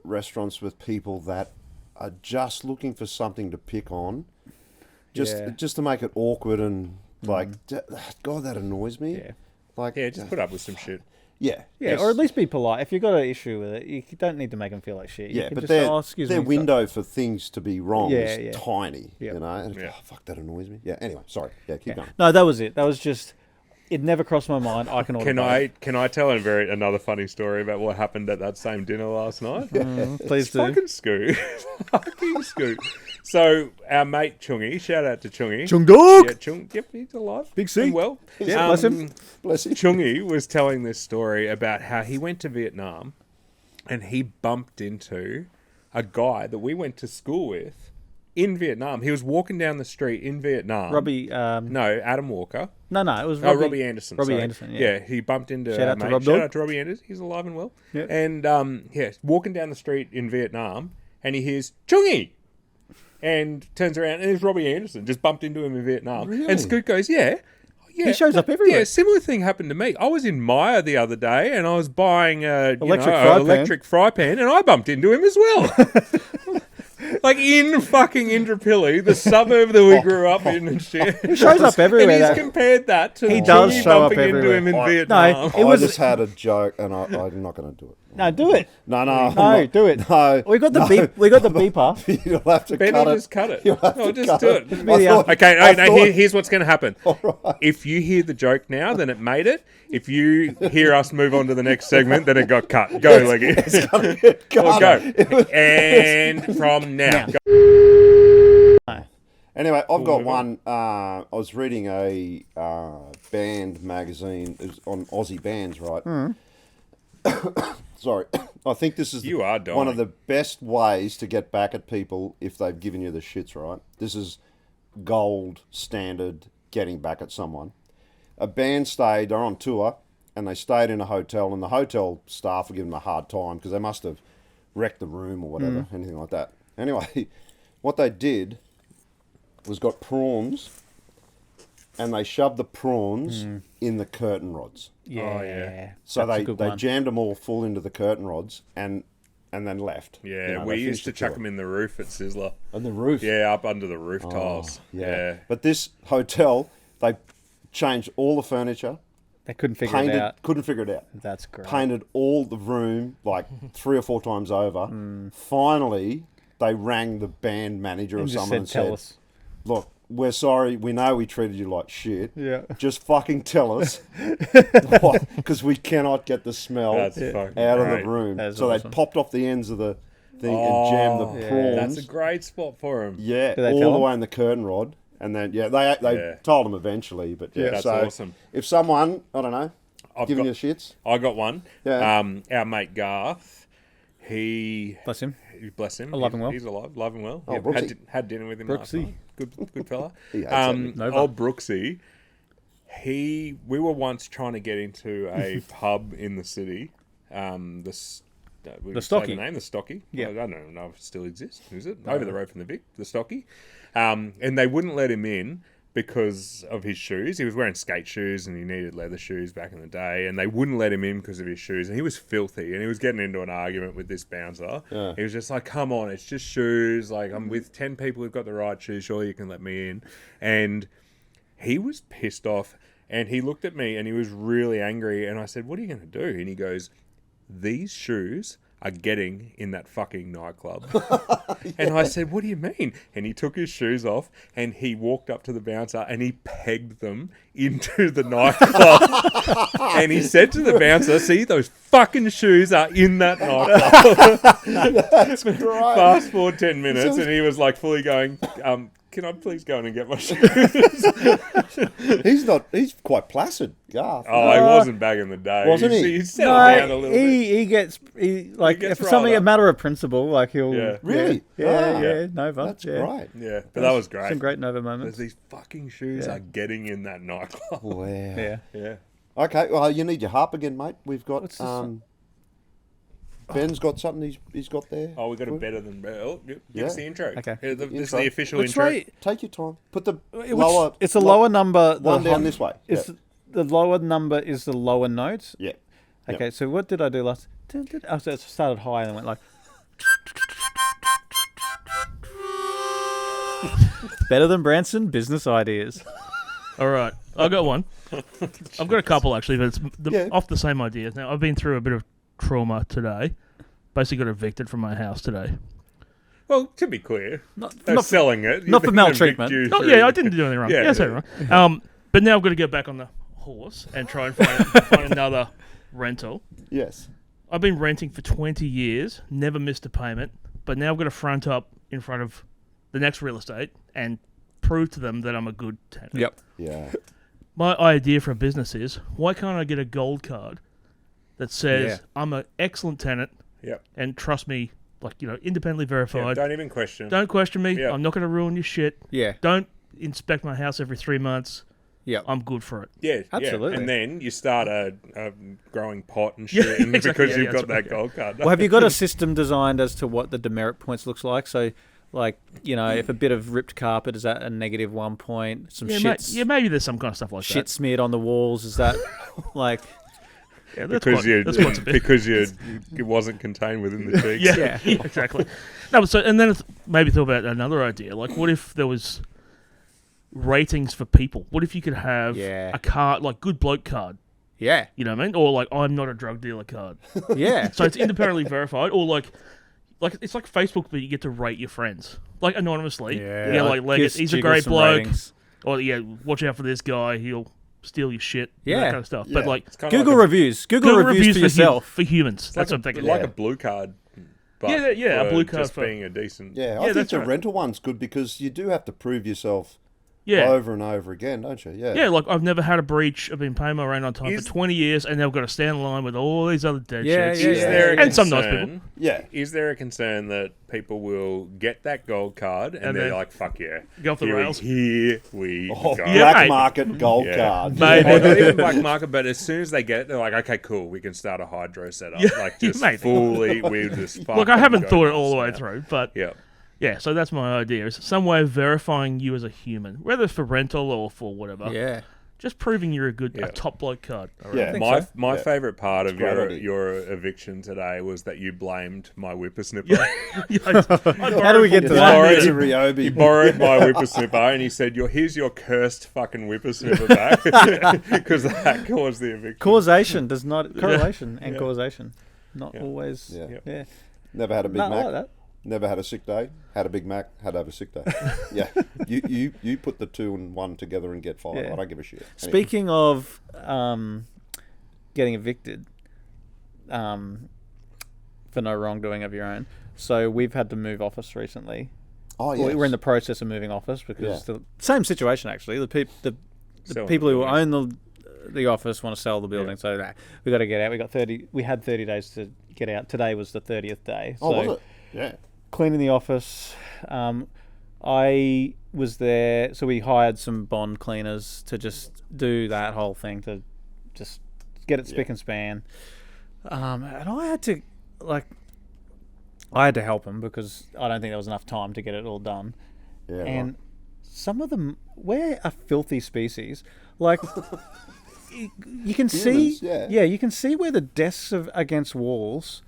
restaurants with people that are just looking for something to pick on, just to make it awkward and like, God, that annoys me. Yeah. Like, Yeah, just put up with some shit. yeah, Yeah, or at least be polite. If you've got an issue with it, you don't need to make them feel like shit. You yeah, can but just say, their oh, excuse their me. window for things to be wrong Yeah, is yeah. tiny. Yep. You know, and Yeah. fuck, that annoys me. Yeah. Anyway, sorry. Yeah, keep going. No, that was it. That was just. It never crossed my mind. I can order. Can I tell another funny story about what happened at that same dinner last night? Please do. Fucking Scoot. Fucking Scoot. So our mate Chungy, shout out to Chungy. Chung dog. Yeah, Chung. Yep, he's alive. Big C. Doing well. Yeah, bless him. Bless you. Chungy was telling this story about how he went to Vietnam and he bumped into a guy that we went to school with in Vietnam. He was walking down the street in Vietnam. Robbie. No, Adam Walker. No, it was Oh, Robbie. Robbie Anderson. Robbie sorry. Anderson. Yeah. He bumped into Shout our out to mate. Rob Shout Dog. out to Robbie Anderson. He's alive and well. Yep. And walking down the street in Vietnam, and he hears Chungy, and turns around, and there's Robbie Anderson just bumped into him in Vietnam. Really? And Scoot goes, yeah. He shows up everywhere. Yeah, similar thing happened to me. I was in Maya the other day, and I was buying a Electric fry pan. and I bumped into him as well. Like in fucking Indooroopilly, the suburb that we grew up in and shit. He shows up everywhere. And he's that- compared that to He does Chungy show up bumping into everywhere. him in No, Vietnam. it was- I just had a joke, and I'm not going to do it. No, do it. No, No, do it. No, We got the no. beep. We got the beeper. You'll have to Ben cut will it. just cut it. You'll have No, to just cut do it. it. Be the- Okay, I no, thought- here's what's going to happen. Right. If you hear the joke now, then it made it. If you hear us move on to the next segment, then it got cut. Go, Leggy. Well, go. And from now. Go. Anyway, I've got move one. I was reading a band magazine. It was on Aussie bands, right? Sorry. I think this is You are one of dying. the best ways to get back at people if they've given you the shits, right? This is gold standard getting back at someone. A band they're on tour, and they stayed in a hotel, and the hotel staff were giving them a hard time because they must have wrecked the room or whatever, anything like that. Anyway, what they did was got prawns, and they shoved the prawns in the curtain rods. Yeah. yeah. So That's a they good they one. jammed them all full into the curtain rods and then left. Yeah, You know, we they used finished to the chuck tour. them in the roof at Sizzler. on the roof. Yeah, up under the roof tiles. Yeah. But this hotel, they changed all the furniture, They couldn't figure it painted, out. couldn't figure it out. That's great. Painted all the room like 3 or 4 times over. Finally, they rang the band manager or And just someone said, and tell said, us. "Look, we're sorry. We know we treated you like shit. Yeah. Just fucking tell us, because we cannot get the smell That's fucking out of great. the room." That's So awesome. they popped off the ends of the thing and jammed the yeah. prawns. That's a great spot for him. Yeah, Did they all tell the them? way in the curtain rod, and then they Yeah. told them eventually. But yeah, That's so awesome. if someone, I don't know, I've giving got- you shits, I got one. Yeah. Our mate Garth, he Bless him. bless him. Alive and well. He's alive, alive and well. Oh, Yeah, Brooksy. had dinner with him last Brooksy. night. Good fella. He hates that Nova. Old Brooksy. We were once trying to get into a pub in the city. The Stocky. name, the Stocky. Yeah. I don't know if it still exists. Is it over the road from the Vic? The Stocky. And they wouldn't let him in because of his shoes. He was wearing skate shoes and he needed leather shoes back in the day, and they wouldn't let him in because of his shoes. And he was filthy, and he was getting into an argument with this bouncer. Yeah. He was just like, "Come on, it's just shoes. Like, I'm with 10 people who've got the right shoes. Surely you can let me in." And he was pissed off, and he looked at me and he was really angry. And I said, "What are you going to do?" And he goes, "These shoes are getting in that fucking nightclub." And I said, "What do you mean?" And he took his shoes off and he walked up to the bouncer and he pegged them into the nightclub. And he said to the bouncer, "See, those fucking shoes are in that nightclub." That's great. Fast forward 10 minutes and he was like fully going, "Can I please go in and get my shoes?" He's quite placid, Garth. Oh, he wasn't back in the day. Wasn't he? He settled down a little bit. he gets like gets if something a riled up. matter of principle, like he'll Yeah. Really? yeah, Ah, yeah, Nova. That's yeah. great. Yeah, but that was great. Some great Nova Because moments. these fucking shoes Yeah. are getting in that nightclub. Wow. Yeah. Yeah. Okay, well, you need your harp again, mate. We've got What's this one? Ben's got something he's got there. Oh, we got a better than. Give us the intro. Okay. Here, this is Intro. the official Which intro. way? Take your time. Put the Which- lower. It's a lower number. One down hi- this way. Is Yeah. the lower number is the lower note? Yeah. Okay, so what did I do last? Oh, so it started high and went like. Better than Branson business ideas. All right, I got one. I've got a couple actually, but it's off the same idea. Now, I've been through a bit of trauma today. Basically, got evicted from my house today. Well, to be clear, Not, they're not, selling it. not for They're gonna maltreatment. evict you Oh through- yeah, I didn't do anything wrong. Yeah. Yeah, that's right. But now I've got to get back on the horse and try and find another rental. Yes. I've been renting for 20 years, never missed a payment, but now I've got to front up in front of the next real estate and prove to them that I'm a good tenant. Yep. Yeah. My idea for a business is, why can't I get a gold card that says Yeah. I'm an excellent tenant Yep. and trust me, like, independently Yeah, verified. don't even question. Don't question me. Yeah. I'm not going to ruin your shit. Yeah. Don't inspect my house every 3 months. Yep. I'm good for it. Yeah, Absolutely. Yeah. And then you start a growing pot and shit Yeah, exactly. because Yeah, you've yeah, got that's that gold card. Well, have you got a system designed as to what the demerit points looks like? So, like, if a bit of ripped carpet is at a negative 1 point, some shit, Maybe there's some kind of stuff like shit that. smeared on the walls, is that like? Yeah, that's because quite a bit. because it wasn't contained within the cheeks. Yeah, exactly. No, so and then maybe thought about another idea. Like, what if there was ratings for people? What if you could have Yeah. a card, like good bloke card? Yeah, You know what I mean? Or like I'm not a drug dealer card. yeah, So it's independently verified, or like it's like Facebook, but you get to rate your friends, like anonymously. yeah. Like Leggett, he's a jiggle great some bloke. ratings. Or watch out for this guy. He'll steal your shit. Yeah. That kind of stuff. Yeah. But like It's kind of Google like reviews. Google reviews for yourself. for humans. That's what I'm thinking. like a blue card. But Yeah, a for blue card just for- being a decent. Yeah. I think that's the right. rental one's good because you do have to prove yourself Yeah. over and over again, don't you? Yeah. Yeah, like I've never had a breach. I've been paying my rent on time Is- for 20 years, and they've got to stand in line with all these other dead Yeah, shits. yeah, Is yeah. there a And some nice concern- people. Yeah. Is there a concern that people will get that gold card and, And they're then like, "Fuck yeah, go off the here rails." Here we Oh, go." Yeah, black mate. market gold Yeah. card. Mate. Or not even black market, but as soon as they get it, they're like, "Okay, cool, we can start a hydro setup." Yeah, Like yeah, just mate. fully, we'll just. Look, I fucking haven't go thought it all the way nuts now. through, but Yeah. yeah, so that's my idea. Is some way of verifying you as a human, whether it's for rental or for whatever. Yeah, Just proving you're a Yeah. top bloke card. I Yeah. reckon. think My so. favorite part of great idea. your eviction today was that you blamed my whippersnipper. How do we get to Yeah. that? Borrowed- It's a Ryobi. He borrowed my whippersnipper and he said, here's your cursed fucking whippersnipper back. Because that caused the eviction. Causation does not correlation and causation, not Yeah. always. Yeah. Yeah, Never had a Big no, I Mac. like that. Never had a sick day. Had a Big Mac. Had to have a sick day. Yeah. You put the two and one together and get fired. Yeah. I don't give a shit. Anyway. Speaking of getting evicted for no wrongdoing of your own, so we've had to move office recently. Oh yeah. We're in the process of moving office because Yeah. the same situation actually. The Selling people the who building. own the office want to sell the building, so we got to get out. We had 30 days to get out. Today was the 30th day. Oh, so was it? Yeah. cleaning the office. I was there, so we hired some bond cleaners to just do that whole thing, to just get it spick and span. And I had to help them because I don't think there was enough time to get it all done. Yeah. And some of them, we're a filthy species. Like, you can see, Humans, you can see where the desks are against walls,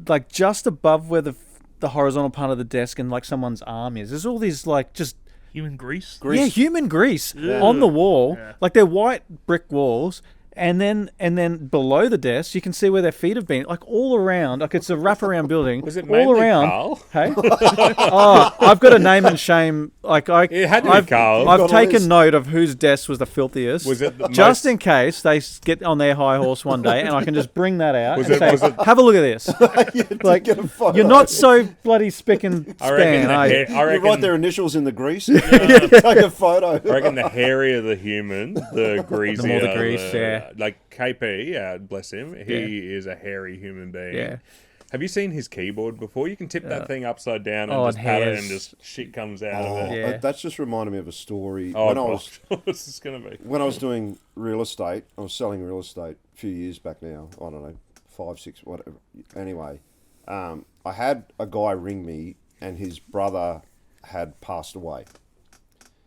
like just above where the horizontal part of the desk and like someone's arm is. There's all these like just Human grease. yeah, human grease Yeah. on the wall. Yeah. Like they're white brick walls. And then below the desk, you can see where their feet have been, like all around. Like it's a wraparound building. Was it all mainly around? Carl? Hey, oh, I've got a name and shame. Like It had to be Carl. I've Got a taken list. note of whose desk was the filthiest. Was it the just most- in case they get on their high horse one day, and I can just bring that out Was and it- was say, it- "Have a look at this." Like get a photo. you're not so bloody spick and I reckon, span. the are you? hair, I, You reckon, write their initials in the grease. Take a photo. I reckon the hairier the human, the greasier. The more the grease, yeah. Like KP, bless him, he is a hairy human being. Yeah. Have you seen his keyboard before? You can tip that thing upside down and Oh, just and pat it, hairs. and just shit comes out Oh, of it. Yeah. that's just reminded me of a story. Oh, when I gosh. was What's this going to be? when I was doing real estate, I was selling real estate a few years back now. I don't know, 5, 6, whatever. Anyway, I had a guy ring me, and his brother had passed away.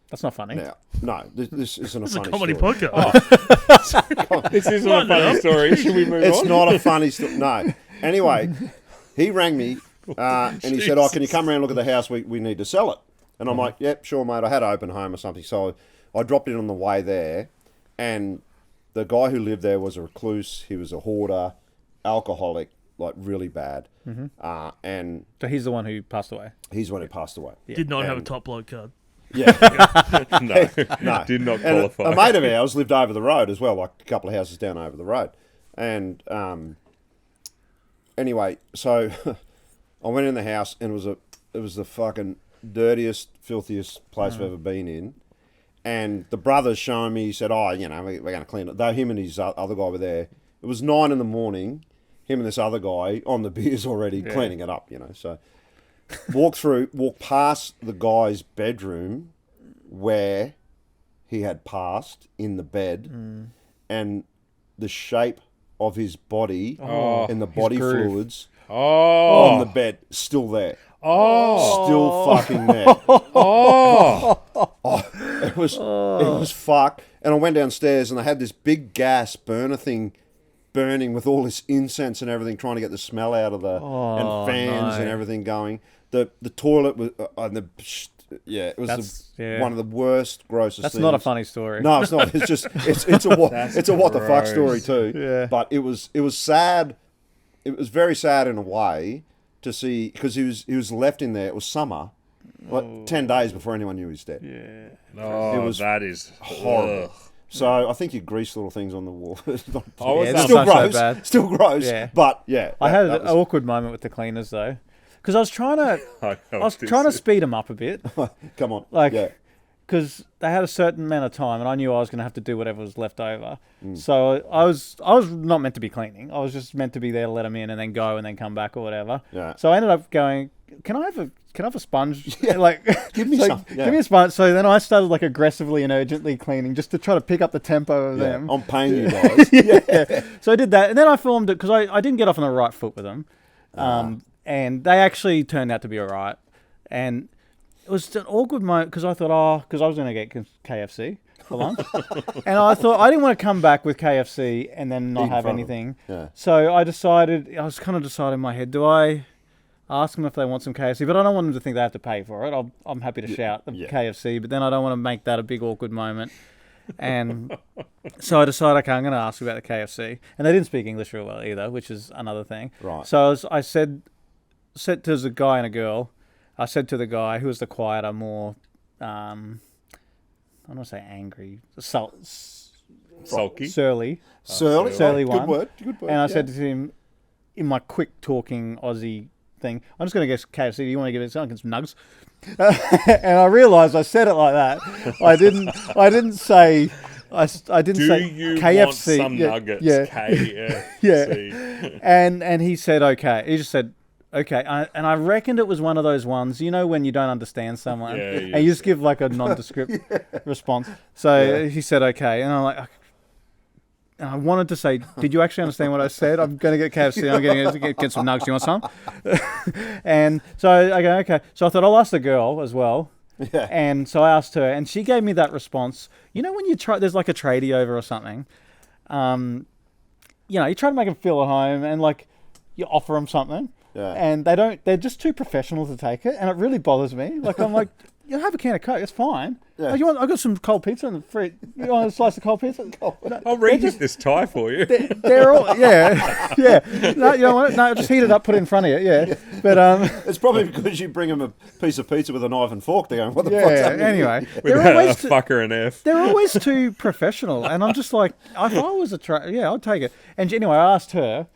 That's not funny. Now, no, this isn't a It's a funny comedy story. podcast. This isn't a funny story. Should we move It's on? not a funny story. No. Anyway, he rang me and he said, "Oh, can you come around and look at the house? We need to sell it." And I'm like, "Yep, sure, mate." I had an open home or something, so I dropped in on the way there, and the guy who lived there was a recluse. He was a hoarder, alcoholic, like really bad, and So he's the one who passed away. he's when he passed away. Did not have a And- top bloke card. Yeah, No, no, did not And qualify. a mate of ours lived over the road as well, like a couple of houses down over the road. And anyway, so I went in the house, and it was the fucking dirtiest, filthiest place I've ever been in. And the brother's showing me, he said, "Oh, you know, we're going to clean it." Though him and his other guy were there. It was 9 in the morning. Him and this other guy on the beers already cleaning it up, you know. So walk past the guy's bedroom where he had passed in the bed, and the shape of his body and the body groove. fluids Oh, on the bed still there. oh, Still fucking there. It was fucked. And I went downstairs, and I had this big gas burner thing burning with all this incense and everything, trying to get the smell out of the and fans and everything going. The toilet was and the it was one of the worst, grossest. That's things. not a funny story. No, it's not. It's just it's a what the fuck story gross. too. Yeah. But it was sad. It was very sad in a way to see, because he was left in there. It was summer, like 10 days before anyone knew he was dead. Yeah. oh, It was that is horrible. ugh. So I think you grease little things on the wall. It's not- I was Yeah, it's it's still not so gross. bad. Still gross. Yeah. But yeah, I had that an was- awkward moment with the cleaners though, because I was trying to I trying to speed them up a bit, Come on, like yeah. because they had a certain amount of time, and I knew I was going to have to do whatever was left over. Mm. So I was not meant to be cleaning. I was just meant to be there to let them in and then go and then come back or whatever. Yeah. So I ended up going, Can I have a sponge? Yeah. Like, Give me so some, yeah. Give me a sponge. So then I started like aggressively and urgently cleaning just to try to pick up the tempo of Yeah, them. I'm paying you guys. Yeah. So I did that, and then I filmed it because I didn't get off on the right foot with them, and they actually turned out to be all right. And it was an awkward moment because I thought, because I was going to get KFC for lunch, and I thought I didn't want to come back with KFC and then Eat not in have front of anything. Yeah. So I was kind of deciding in my head, do I ask them if they want some KFC? But I don't want them to think they have to pay for it. I'm happy to shout the yeah. KFC, but then I don't want to make that a big awkward moment. And so I decided, okay, I'm going to ask about the KFC. And they didn't speak English real well either, which is another thing. Right. So I said to the guy and a girl, I said to the guy who was the quieter, more, I don't want to say angry, Sulky. surly. Surly. Surly Good one. word. Good word. And I yeah. said to him, in my quick talking Aussie thing, I'm just going to get KFC. Do you want to give it some nugs? And I realised I said it like that. I didn't say. I didn't Do say you KFC. want some nuggets? Yeah. KFC. And he said okay. He just said okay. And I reckoned it was one of those ones, when you don't understand someone, Yeah, and you just give like a nondescript response. So he said okay, and I'm like. And I wanted to say, did you actually understand what I said? I'm going to get KFC. I'm going to get some nugs. Do you want some? And so I go, okay. So I thought I'll ask the girl as well. Yeah. And so I asked her, and she gave me that response. When you try, there's like a tradie over or something. You try to make them feel at home, and like you offer them something, and they don't. They're just too professional to take it, and it really bothers me. Like I'm like, have a can of Coke. It's fine. Yeah. Oh, I got some cold pizza in the fridge. You want a slice of cold pizza? I'll reheat this tie for you. They're all, yeah. No, you don't want it? No, just heat it up, put it in front of you, yeah. But, It's probably because you bring them a piece of pizza with a knife and fork. They're going, what the fuck's yeah, happening? anyway. With They're always, a fucker and F. they're always too professional, and I'm just like, if I was I'd take it. And anyway, I asked her,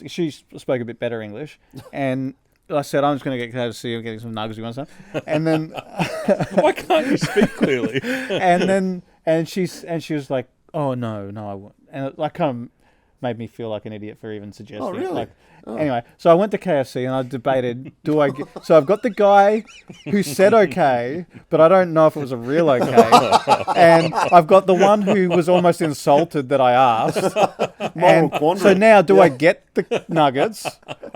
she spoke a bit better English, and I said, I'm just going to get KFC, I'm getting some nuggets, you want some? And then... Why can't you speak clearly? and she was like, oh, no, I won't. And it, like, made me feel like an idiot for even suggesting. Oh, really? Like, anyway, so I went to KFC and I debated, so I've got the guy who said okay, but I don't know if it was a real okay. And I've got the one who was almost insulted that I asked. And so now do I get the nuggets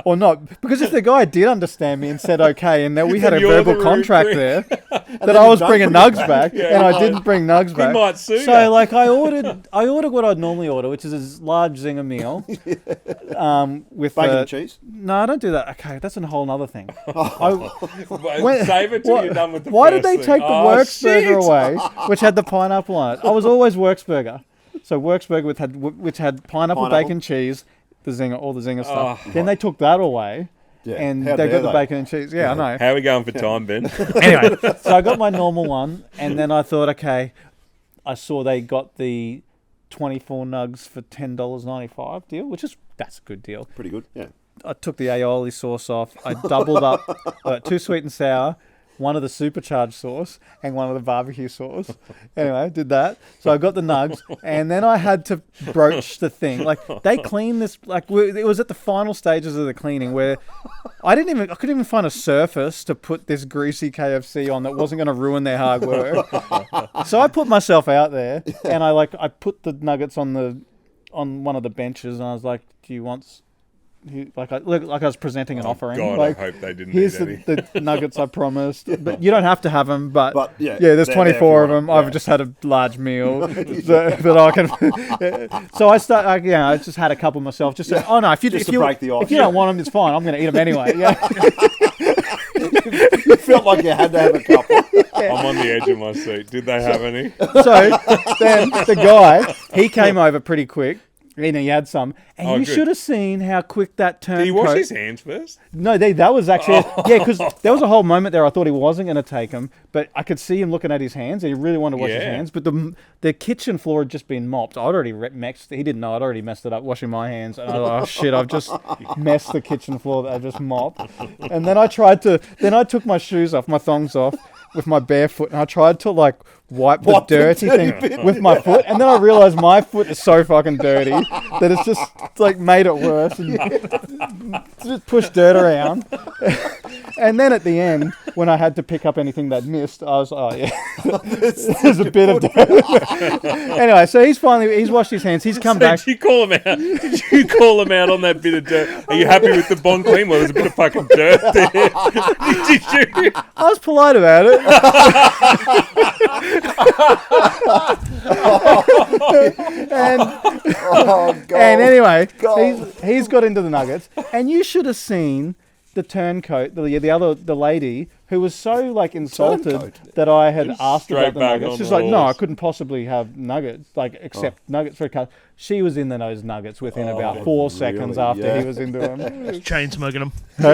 or not? Because if the guy did understand me and said okay, and then we had a verbal contract there that I was bringing nugs back and I didn't bring nugs back. might sue So you. like I ordered what I'd normally order, which is a large zinger meal. With Bacon and cheese? No, I don't do that. Okay, that's a whole other thing. Save it till you're done with the Why first did they thing. take the Oh, Works shit. burger away, which had the pineapple on it? I was always Works burger. So Works burger which had pineapple, bacon, cheese, all the zinger stuff. Then they took that away. Yeah. And How they dare got the bacon and cheese. Yeah, I know. How are we going for time, Ben? Anyway, so I got my normal one, and then I thought, okay, I saw they got the 24 nugs for $10.95 deal, that's a good deal. Pretty good, yeah. I took the aioli sauce off. I doubled up 2 sweet and sour, one of the supercharged sauce, and one of the barbecue sauce. Anyway, did that. So I got the nugs, and then I had to broach the thing. Like they cleaned this. Like it was at the final stages of the cleaning where I couldn't even find a surface to put this greasy KFC on that wasn't going to ruin their hard work. So I put myself out there, and I put the nuggets on one of the benches, and I was like, "Do you want?" Like I was presenting an offering. God, like, I hope they didn't here's need any. the nuggets I promised. But you don't have to have them. But yeah, there's they're 24 of there if them. you want. I've just had a large meal that I can. So I just had a couple myself. Just so, oh no, if you break the ice. if you don't want them, it's fine. I'm going to eat them anyway. Yeah. You felt like you had to have a couple. I'm on the edge of my seat. Did they have any? So then the guy, he came over pretty quick. He had some, and you good. should have seen how quick that turned. Did he wash his hands first? No, that was actually because there was a whole moment there. I thought he wasn't going to take them, but I could see him looking at his hands. And he really wanted to wash his hands, but the kitchen floor had just been mopped. I'd already he didn't know I'd already messed it up washing my hands, and I was like, oh shit, I've just messed the kitchen floor that I just mopped. And then I took my shoes off, my thongs off, with my bare foot, and I tried to wipe the dirty thing with my foot, and then I realized my foot is so fucking dirty that it's just made it worse and just pushed dirt around. And then at the end, when I had to pick up anything they'd missed, I was like, oh yeah, there's a bit of dirt. Anyway, so he's washed his hands, he's come back. Did you call him out? Did you call him out on that bit of dirt? Are you happy with the bond clean? Well, there's a bit of fucking dirt there. Did you? I was polite about it. And anyway, he's got into the nuggets, and you should have seen the turncoat, the lady who was so insulted Turncoat? that I had asked Straight about the back nuggets. on She's the like, no, I horse. couldn't possibly have nuggets, except nuggets for a cut. She was in those nuggets within about 4 seconds after Yeah. he was into them. Chain smoking them. She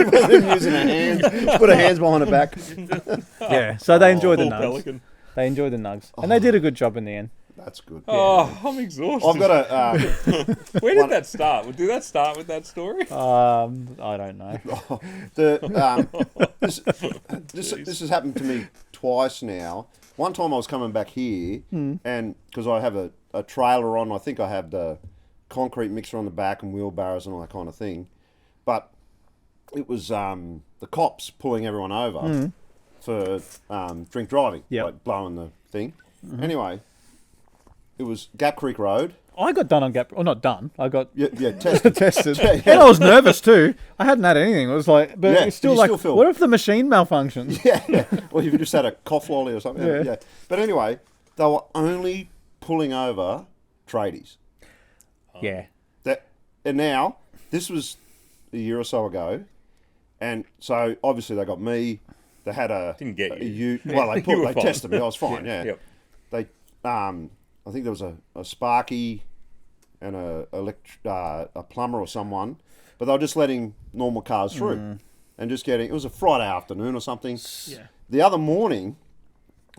wasn't using her hands. Put her hands behind her back. Yeah, so they enjoyed the Poor nugs. pelican. They enjoyed the nugs, and they did a good job in the end. That's good. Oh, I'm exhausted. I've got a... Where did that start? Did that start with that story? I don't know. This has happened to me twice now. One time I was coming back here, and because I have a trailer on, I think I have the concrete mixer on the back and wheelbarrows and all that kind of thing. But it was the cops pulling everyone over for drink driving, blowing the thing. Anyway, it was Gap Creek Road. I got done on Gap, or not done. I got Tested. tested, and I was nervous too. I hadn't had anything. It was but it's still you still feel- what if the machine malfunctions? Yeah. Well, if you just had a cough lolly or something. Yeah. But anyway, they were only pulling over tradies. Yeah. And now, this was a year or so ago, and so obviously they got me. They had Didn't get you. Well, they You were they fine. tested me. I was fine. Yeah. Yep. They, I think there was a Sparky and a plumber or someone, but they were just letting normal cars through, and just getting. It was a Friday afternoon or something. Yeah. The other morning,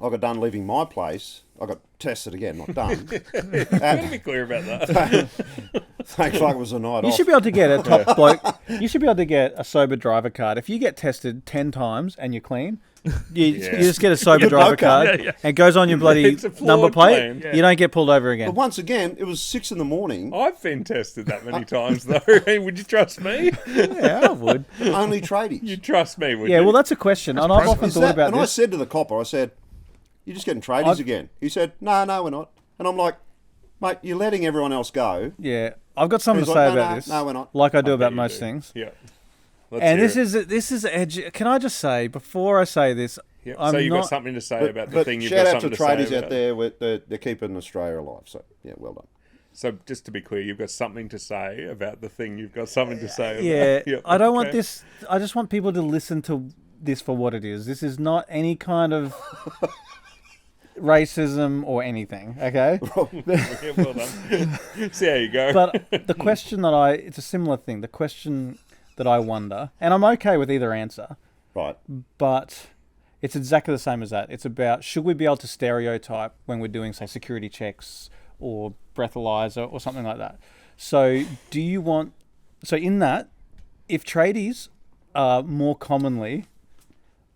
I got done leaving my place. I got tested again, not done. Gotta be clear about that. Thank fuck it was a night You off. should be able to get a top bloke. You should be able to get a sober driver card. If you get tested 10 times and you're clean, You just get a sober driver card and it goes on your bloody It's a flawed number plate. plan, yeah. You don't get pulled over again. But once again, it was 6 a.m. I've been tested that many times, though. Would you trust me? Yeah, I would. Only tradies. You trust me, would Yeah, you? well, that's a question. And I've often thought about and I this. said to the copper, I said, "You're just getting tradies again." He said, "No, we're not." And I'm like, "Mate, you're letting everyone else go." Yeah, I've got something He's to say like, about no, this. no, we're not. Like I do I about bet you most do. things. Yeah. And this is edgy. Can I just say, before I say this, Yeah. I'm So you've not... got something to say about the But thing you've shout got out to something to say tradies about. out there. They're keeping Australia alive. So, yeah, well done. So just to be clear, you've got something to say about the thing you've got something to say Yeah, about. I don't want this... I just want people to listen to this for what it is. This is not any kind of racism or anything, okay? Yeah, well done. See how you go. But the question that it's a similar thing. The question that I wonder, and I'm okay with either answer, Right. but it's exactly the same as that. It's about, should we be able to stereotype when we're doing, say, security checks or breathalyzer or something like that? So do you want, so in that, if tradies are more commonly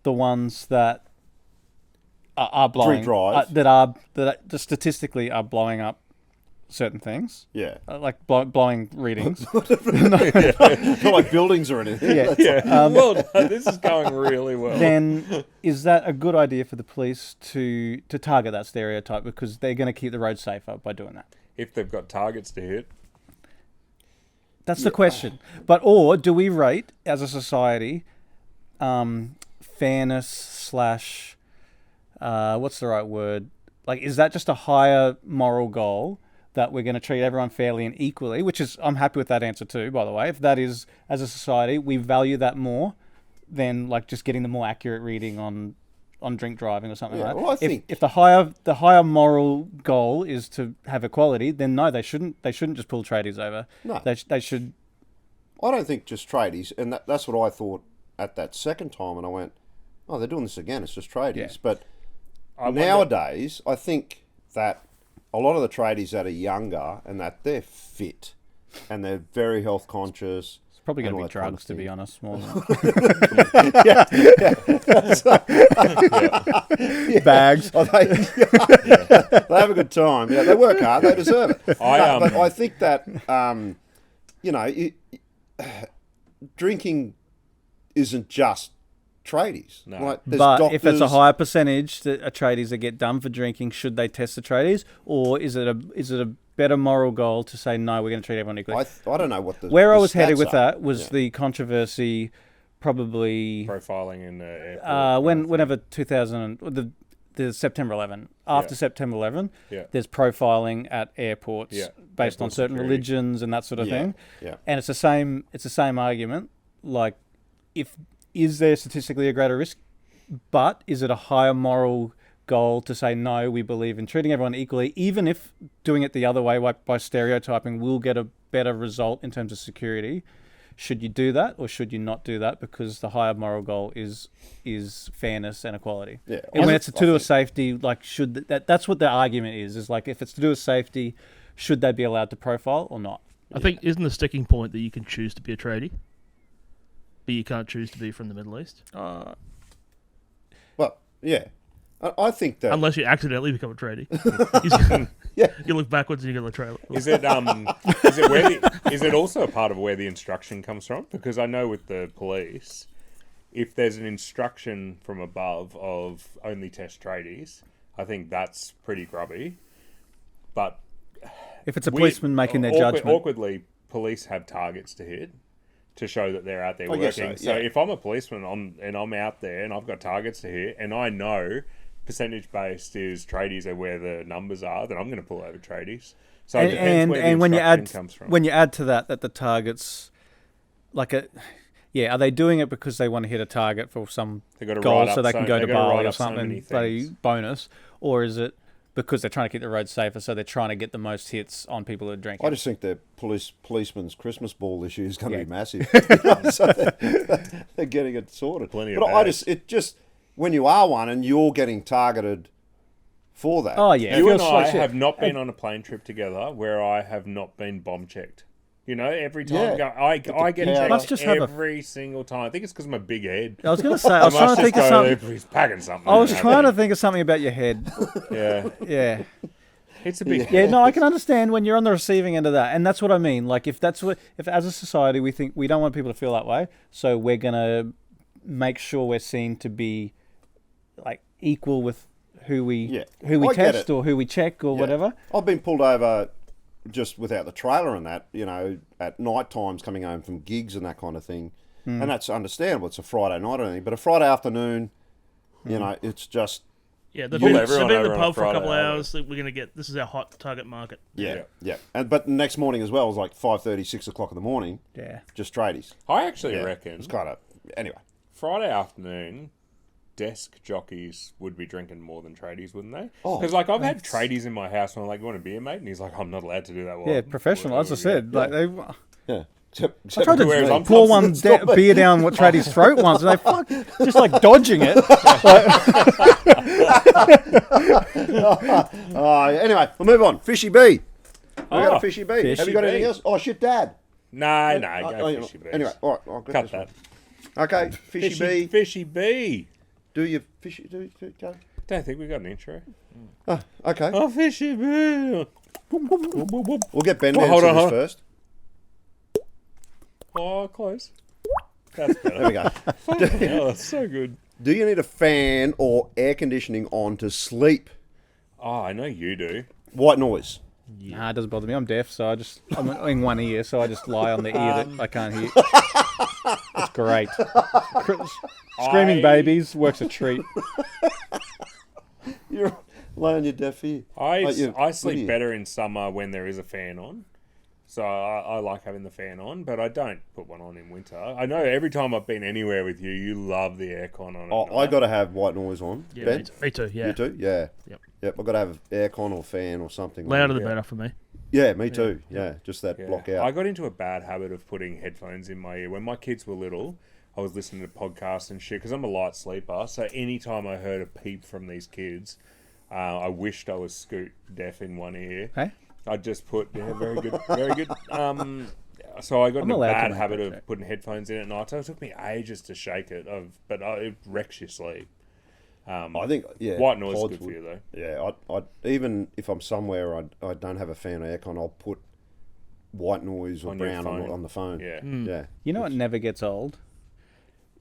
the ones that are blowing, Drink drive. that statistically are blowing up certain things, Yeah. like blowing readings. Not like buildings or anything. Yeah. yeah. Well done. This is going really well. Then is that a good idea for the police to target that stereotype, because they're going to keep the road safer by doing that? If they've got targets to hit, That's the question. Or do we rate as a society fairness slash what's the right word? Like, is that just a higher moral goal that we're going to treat everyone fairly and equally? Which is, I'm happy with that answer too, by the way. If that is, as a society, we value that more than like just getting the more accurate reading on drink driving or something like that. Well, I think If the higher moral goal is to have equality, then no, they shouldn't just pull tradies over. No. They should. I don't think just tradies, and that's what I thought at that second time, and I went, "Oh, they're doing this again. It's just tradies." Yeah. But nowadays, I think that a lot of the tradies that are younger and that they're fit and they're very health conscious. It's probably going and to all be that kind drugs, of to be thing. honest. More than bags. Oh, they have a good time. Yeah, they work hard. They deserve it. But I think that drinking isn't just tradies. No. Like, there's But if it's a doctors- higher percentage that are tradies that get done for drinking, should they test the tradies, or is it a better moral goal to say no, we're going to treat everyone equally? I don't know what the Where the I was headed stats with are. that was Yeah. the controversy, probably profiling in the airport. whenever 2000 the September 11. After Yeah. September 11, Yeah. there's profiling at airports Yeah. based on Airport certain security. religions and that sort of Yeah. thing. Yeah. And it's the same argument. Like, is there statistically a greater risk? But is it a higher moral goal to say no, we believe in treating everyone equally, even if doing it the other way by stereotyping will get a better result in terms of security? Should you do that, or should you not do that, because the higher moral goal is fairness and equality? Yeah. And when it's to do with think- safety, like, should that's what the argument is like, if it's to do with safety, should they be allowed to profile or not? I think, isn't the sticking point that you can choose to be a tradie, but you can't choose to be from the Middle East? Well, yeah. I think that Unless you accidentally become a tradie. Yeah. You look backwards and you get a trailer. Is it is it also a part of where the instruction comes from? Because I know with the police, if there's an instruction from above of only test tradies, I think that's pretty grubby. But If it's a policeman making their judgment. awkwardly, police have targets to hit to show that they're out there I guess working. so, So yeah. if I'm a policeman and I'm out there and I've got targets to hit, and I know percentage based is tradies are where the numbers are, then I'm going to pull over tradies. So it depends where the and when you add instruction comes from. when you add to that the targets, like are they doing it because they want to hit a target for some They gotta goal write so up they can go to they gotta Bali write or up so something, many bloody things. bonus, or is it because they're trying to keep the road safer, so they're trying to get the most hits on people who are drinking? I just think the policeman's Christmas ball issue is going to Yeah. be massive. So they're getting it sorted. Plenty but of I bags. just when you are one and you're getting targeted for that. Oh yeah, You it and feels I like shit. have not been on a plane trip together where I have not been bomb checked. You know, every time Yeah. I get cow. checked Must just have a- every single time. I think it's because of my big head. I was going to say, I was trying to think of something. He's packing something. I was trying to think of something about your head. Yeah, Yeah. it's a big. Yeah, no, I can understand when you're on the receiving end of that. And that's what I mean. Like, if as a society we think we don't want people to feel that way, so we're going to make sure we're seen to be, like, equal with who we I get test it. or who we check or Yeah. whatever. I've been pulled over just without the trailer and that, you know, at night times coming home from gigs and that kind of thing. And that's understandable. It's a Friday night or anything. But a Friday afternoon, you know, it's just, Yeah, they've Pull been, everyone they've been in over the on a pub for a Friday, couple of aren't hours. We're going to get, this is our hot target market. yeah. But the next morning as well, it was like 5:30, 6 o'clock in the morning, Yeah. just tradies. I actually Yeah. reckon It's kind of, anyway. Friday afternoon, desk jockeys would be drinking more than tradies, wouldn't they? Oh, Because like I've had tradies in my house, and I'm like, "You want a beer, mate?" And he's like, "I'm not allowed to do that." Yeah, professional, as I said. Like, they... Yeah. I tried to Whereas I'm pour not- one beer down what tradie's throat once, and they just like dodging it. Anyway, we'll move on. Fishy B. We got Oh, a Fishy B. Have Fishy you got B. anything else? Oh, shit, Dad. No, go fishy bees. Anyway, all right, I'll get Cut this that. one. Okay, Fishy B. Fishy B. Do your fishy, go. Don't think we got an intro. Okay. Oh, Fishy B. We'll get Ben Well, to hold answer on, this hold on. first. Oh, close. That's better. There we go. Oh, that's so good. Do you need a fan or air conditioning on to sleep? Oh, I know you do. White noise. Nah, it doesn't bother me. I'm deaf, so I'm in one ear, so I just lie on the ear that I can't hear. It's great. Screaming babies works a treat. You're laying on your deaf ear. I What sleep do you- better in summer when there is a fan on. So I like having the fan on, but I don't put one on in winter. I know every time I've been anywhere with you, you love the aircon on. Oh, I got to have white noise on. Yeah, Ben? me too, yeah. You too? Yeah. Yep. Yep, I've got to have aircon or fan or something. Louder on. the better for me. Yeah, me too. Yeah, just that Yeah. block out. I got into a bad habit of putting headphones in my ear. When my kids were little, I was listening to podcasts and shit because I'm a light sleeper. So anytime I heard a peep from these kids, I wished I was scoot deaf in one ear. Hey? I just put very good, very good. So I got I'm in a allowed to bad make habit that of check. putting headphones in at night. So it took me ages to shake it. But it wrecks your sleep. I think, yeah. White noise is pods good for would- you though. Yeah, I even if I'm somewhere I don't have a fan or aircon, I'll put white noise or On your brown phone. on the phone. Yeah. Yeah. You know what never gets old?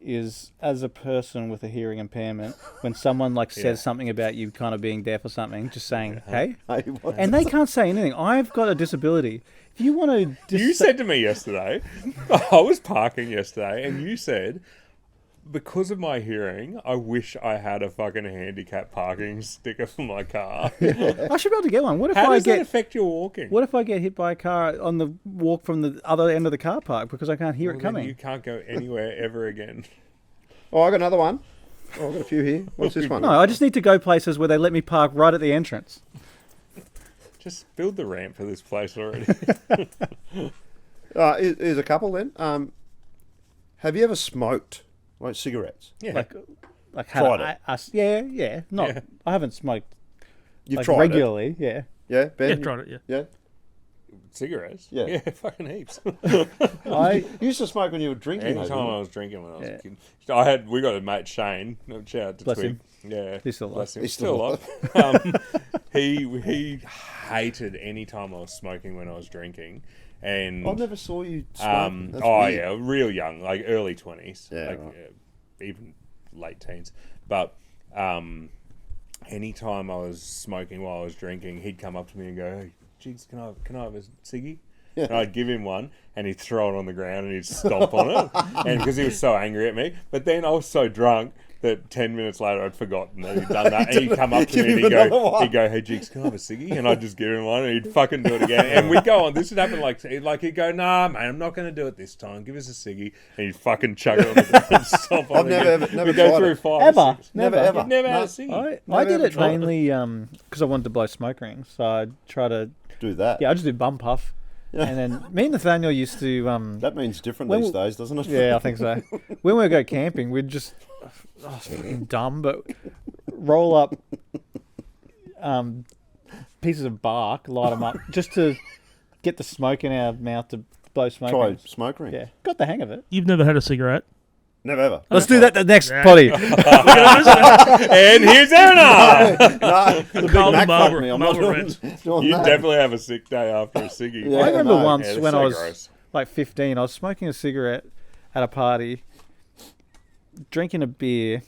Is as a person with a hearing impairment, when someone like says something about you kind of being deaf or something, just saying, hey? Hey, what? And they can't say anything. I've got a disability. If you want to... You said to me yesterday, I was parking yesterday, and you said, because of my hearing, I wish I had a fucking handicap parking sticker for my car. I should be able to get one. What if How I does that get... affect your walking? What if I get hit by a car on the walk from the other end of the car park because I can't hear Well, it then coming? you can't go anywhere ever again. Oh, I got another one. Oh, I've got a few here. What's this one? No, I just need to go places where they let me park right at the entrance. Just build the ramp for this place already. Here's a couple then. Have you ever smoked like cigarettes? Yeah. Like Tried had it. yeah. Not. Yeah. I haven't smoked You've like tried regularly. Yeah. it. Yeah, Ben. Yeah, tried it, yeah. Yeah. Cigarettes? Yeah. Yeah, fucking heaps. I You used to smoke when you were drinking. though, Anytime didn't I you? was drinking when I was Yeah. a kid. We got a mate, Shane. Shout out to Bless Twig. him. Yeah. He's still alive. Bless him. He's still still alive. He hated any time I was smoking when I was drinking. And I never saw you smoke. That's oh weird. yeah, real young, like early 20s, Yeah, like right. even late teens. But anytime I was smoking while I was drinking, he'd come up to me and go, "Hey, Jigs, can I have a ciggy?" Yeah. And I'd give him one, and he'd throw it on the ground and he'd stomp on it, and because he was so angry at me. But then I was so drunk that 10 minutes later I'd forgotten that he'd done that, and he'd come up to Give me and him he'd another one. go, "Hey Jigs, can I have a ciggy?" And I'd just give him one, and he'd fucking do it again. And we'd go on. This would happen like he'd go, "Nah, mate, I'm not going to do it this time. Give us a ciggy," and he'd fucking chuck it on the ground and stomp on I've it never- again. never We'd go tried through it. 5 or Ever. 6. Never Never. ever. You've never had No. a ciggy? I Never did ever it tried it. mainly because I wanted to blow smoke rings. So I'd try to. Do that. Yeah, I just did bum puff. And then me and Nathaniel used to. That means different When these we- days, doesn't it? Yeah, I think so. When we would go camping, we'd just. Oh, it's fucking dumb, but roll up pieces of bark, light them up, just to get the smoke in our mouth to blow smoke Try rings. smoke ring. Yeah, got the hang of it. You've never had a cigarette? Never ever. Let's do that the next Yeah. potty. And here's Aaron. No, the Big Carlton Mac Marlboro- fucked me. I'm Marlboro not doing You that. definitely have a sick day after a ciggy. Yeah, I remember no. once Yeah, when so I was gross. like 15, I was smoking a cigarette at a party, drinking a beer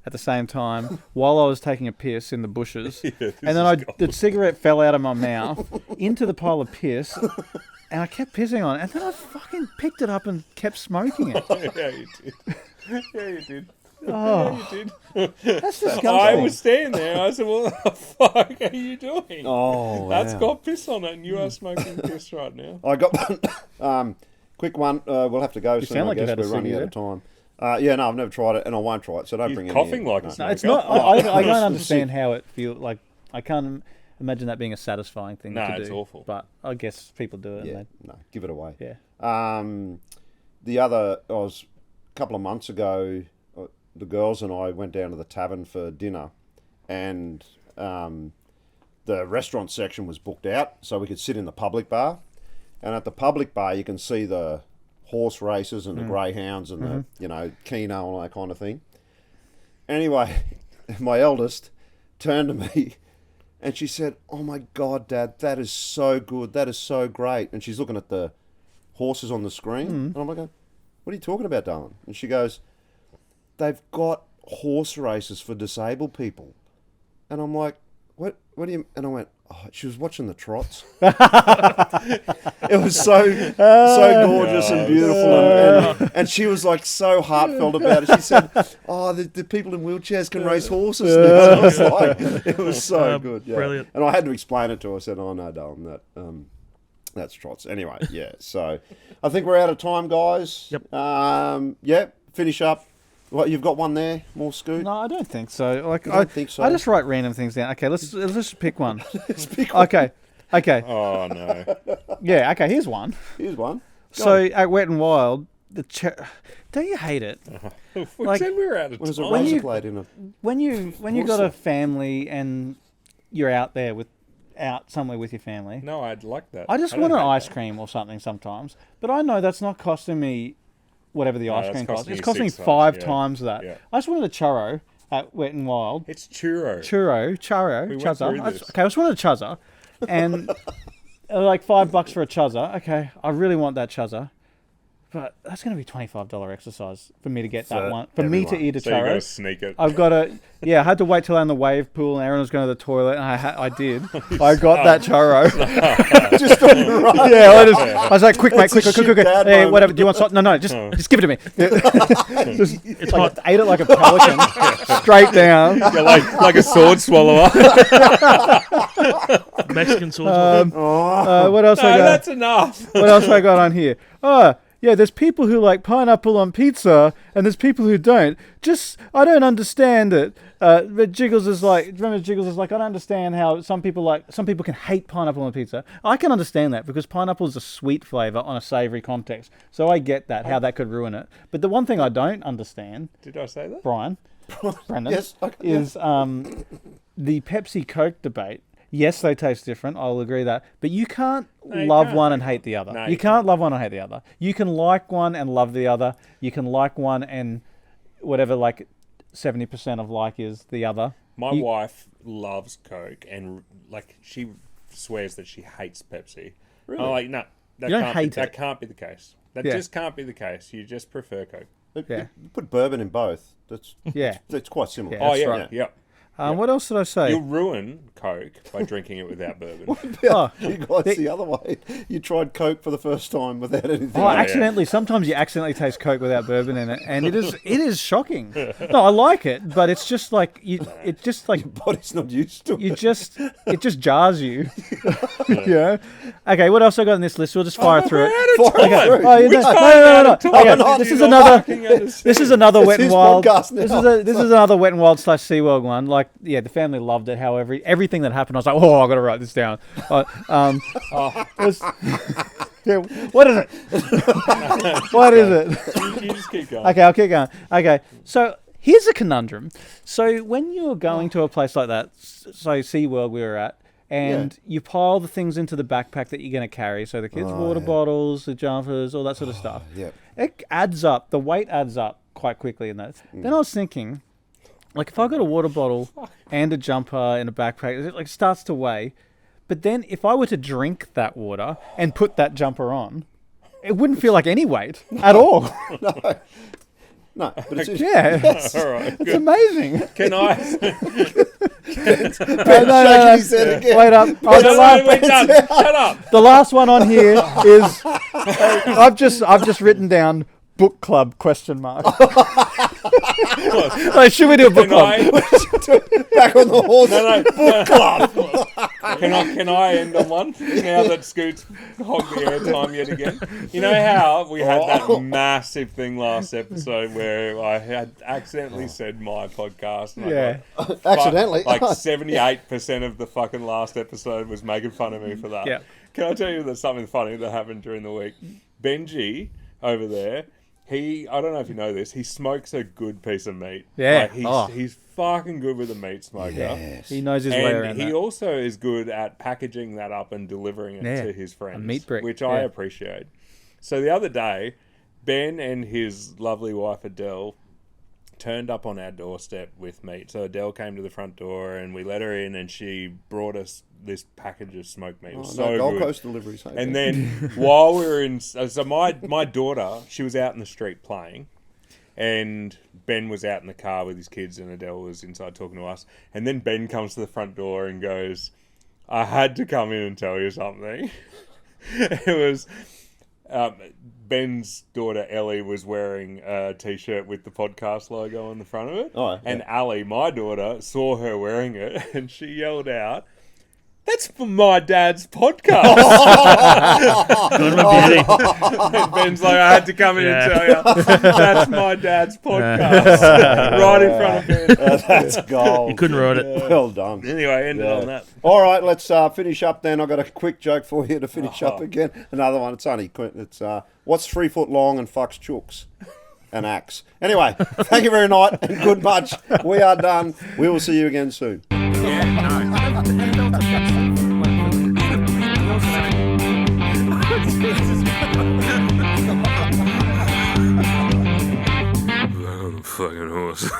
at the same time while I was taking a piss in the bushes. This And then is the cigarette fell out of my mouth into the pile of piss, and I kept pissing on it. And then I fucking picked it up and kept smoking it. Yeah, you did. Yeah, you did. Oh, You did. that's disgusting. I was standing there. I said, "What the fuck are you doing? Oh, That's wow. got piss on it, and you are smoking piss right now." I got quick one. We'll have to go soon. sound like I you've guess had a we're running ciggy out of time. Yeah, no, I've never tried it, and I won't try it. So don't He's bring it. coughing like a No, smoker. it's not. I don't understand how it feels. Like, I can't imagine that being a satisfying thing No, to do. it's awful. But I guess people do it. Yeah, And no, give it away. yeah. The other, I was a couple of months ago. The girls and I went down to the tavern for dinner, and the restaurant section was booked out, so we could sit in the public bar. And at the public bar, you can see the horse races and the greyhounds and the Keno and all that kind of thing. Anyway, my eldest turned to me and she said, "Oh my God, Dad, that is so good. That is so great." And she's looking at the horses on the screen. And I'm like, "What are you talking about, darling?" And she goes, "They've got horse races for disabled people." And I'm like, What do you... And I went, "Oh," she was watching the trots. It was so gorgeous and beautiful. And she was like so heartfelt about it. She said, "Oh, the people in wheelchairs can race horses now." I was like, it was so good. Yeah. Brilliant. And I had to explain it to her. I said, "Oh, no, darling, that's trots." Anyway, yeah. So I think we're out of time, guys. Yep. Yeah, finish up. What, you've got one there? More Scoot? No, I don't think so. Like, You don't think so? I just write random things down. Okay, let's just pick one. Let's pick one. Okay. Oh no! Yeah. Okay. Here's one. Here's one. Go So on. at Wet and Wild, don't you hate it We Like, said we were out of What is a time. when razor you- blade in a... when you got a family and you're out there somewhere with your family? No, I'd like that. I just don't want an hate ice that. cream or something sometimes, but I know that's not costing me whatever the ice that's cream costs. costing It's you costing me 6 five times, yeah. times that. Yeah. I just wanted a churro at Wet and Wild. It's churro. Churro, We went chuzza. through this. Okay, I just wanted a chuzza, and like $5 for a chuzza. Okay, I really want that chuzza, but that's going to be $25 exercise for me to get that For one. For me to everyone. eat a So you got to churro, sneak it. I've got to. Yeah, I had to wait till I'm in the wave pool, and Aaron was going to the toilet, and I did. I got that churro. Just on the right. Yeah, I was like, quick, mate, quick. a shit dad Hey, moment. whatever. Do you want salt? No, just give it to me. It's hot. Ate it like a pelican, straight down. You're like a sword swallower. Mexican swords. What else I No, got? that's enough. What else I got on here? Oh, yeah, there's people who like pineapple on pizza, and there's people who don't. I don't understand it. But Jiggles is like, remember Jiggles is like, I don't understand how some people can hate pineapple on pizza. I can understand that because pineapple is a sweet flavor on a savory context. So I get that, how that could ruin it. But the one thing I don't understand, Did I say that? Brendan, Yes, okay, is the Pepsi Coke debate. Yes, they taste different. I'll agree that. But you can't you love can't. one and hate the other. No, you you can't love one and hate the other. You can like one and love the other. You can like one and whatever, like 70% of like is the other. My You- wife loves Coke, and like she swears that she hates Pepsi. Really? I'm like, no, that You don't can't hate be, it. That can't be the case. That Yeah. just can't be the case. You just prefer Coke. Yeah. Put bourbon in both. Yeah. That's quite similar. Yeah. Oh That's yeah, right. yeah. What else did I say? You'll ruin Coke by drinking it without bourbon. Oh, You guys the other way. You tried Coke for the first time without anything. Oh, accidentally. Sometimes you accidentally taste Coke without bourbon in it, and it is shocking. No, I like it, but it's just like it's just like Body's not used to it. it just jars you. Yeah. Okay, what else I got on this list? We'll just fire through it. Fire Okay. through. Oh, Which no. part of Okay, time this do is you not another. fucking understand? This is another Wet and his Wild. podcast now. This is another Wet and Wild / SeaWorld one. Like, yeah, the family loved it. How everything that happened, I was like, oh, I got to write this down. Yeah, what is it? What is it? You just keep going. Okay, I'll keep going. Okay, so here's a conundrum. So when you're going to a place like that, so SeaWorld we were at, And you pile the things into the backpack that you're going to carry. So the kids' water bottles, the jumpers, all that sort of stuff. Yeah. It adds up. The weight adds up quite quickly in that. Then I was thinking, like, if I got a water bottle and a jumper in a backpack, it like starts to weigh. But then if I were to drink that water and put that jumper on, it wouldn't feel like any weight at all. No, but it's Yes. All right. It's amazing. Can I? shaking his head again. Wait up. Oh, We're done. Shut up. the last one on here is I've just written down book club ? Like, should we do a book Can club? Back on the horse. No. Book club. Can I end on one now that Scoot's hogged the airtime yet again? You know how we had that massive thing last episode where I had accidentally said my podcast. And Yeah. Accidentally. Like 78% of the fucking last episode was making fun of me for that. Yeah. Can I tell you there's something funny that happened during the week? Benji over there, I don't know if you know this, he smokes a good piece of meat. Yeah. Like he's fucking good with a meat smoker. Yes. He knows his way around And he that. also is good at packaging that up and delivering it to his friends. meat brick, which I yeah. appreciate. So the other day, Ben and his lovely wife Adele turned up on our doorstep with meat. So Adele came to the front door and we let her in and she brought us this package of smoked meat. It was so Gold good. Coast deliveries. Hey, And then while we were in, so my daughter, she was out in the street playing, and Ben was out in the car with his kids, and Adele was inside talking to us. And then Ben comes to the front door and goes, "I had to come in and tell you something." It was Ben's daughter Ellie was wearing a t-shirt with the podcast logo on the front of it, and Ali, my daughter, saw her wearing it, and she yelled out, "That's for my dad's podcast." And Ben's like, "I had to come in and tell you, that's my dad's podcast." Right in front of Ben. that's gold. You couldn't write it. Well done. Anyway, ended on that. All right, let's finish up then. I've got a quick joke for you to finish up again. Another one. It's only it's what's 3 foot long and fucks chooks? An axe. Anyway, thank you very much and good much. We are done. We will see you again soon. Fucking horse.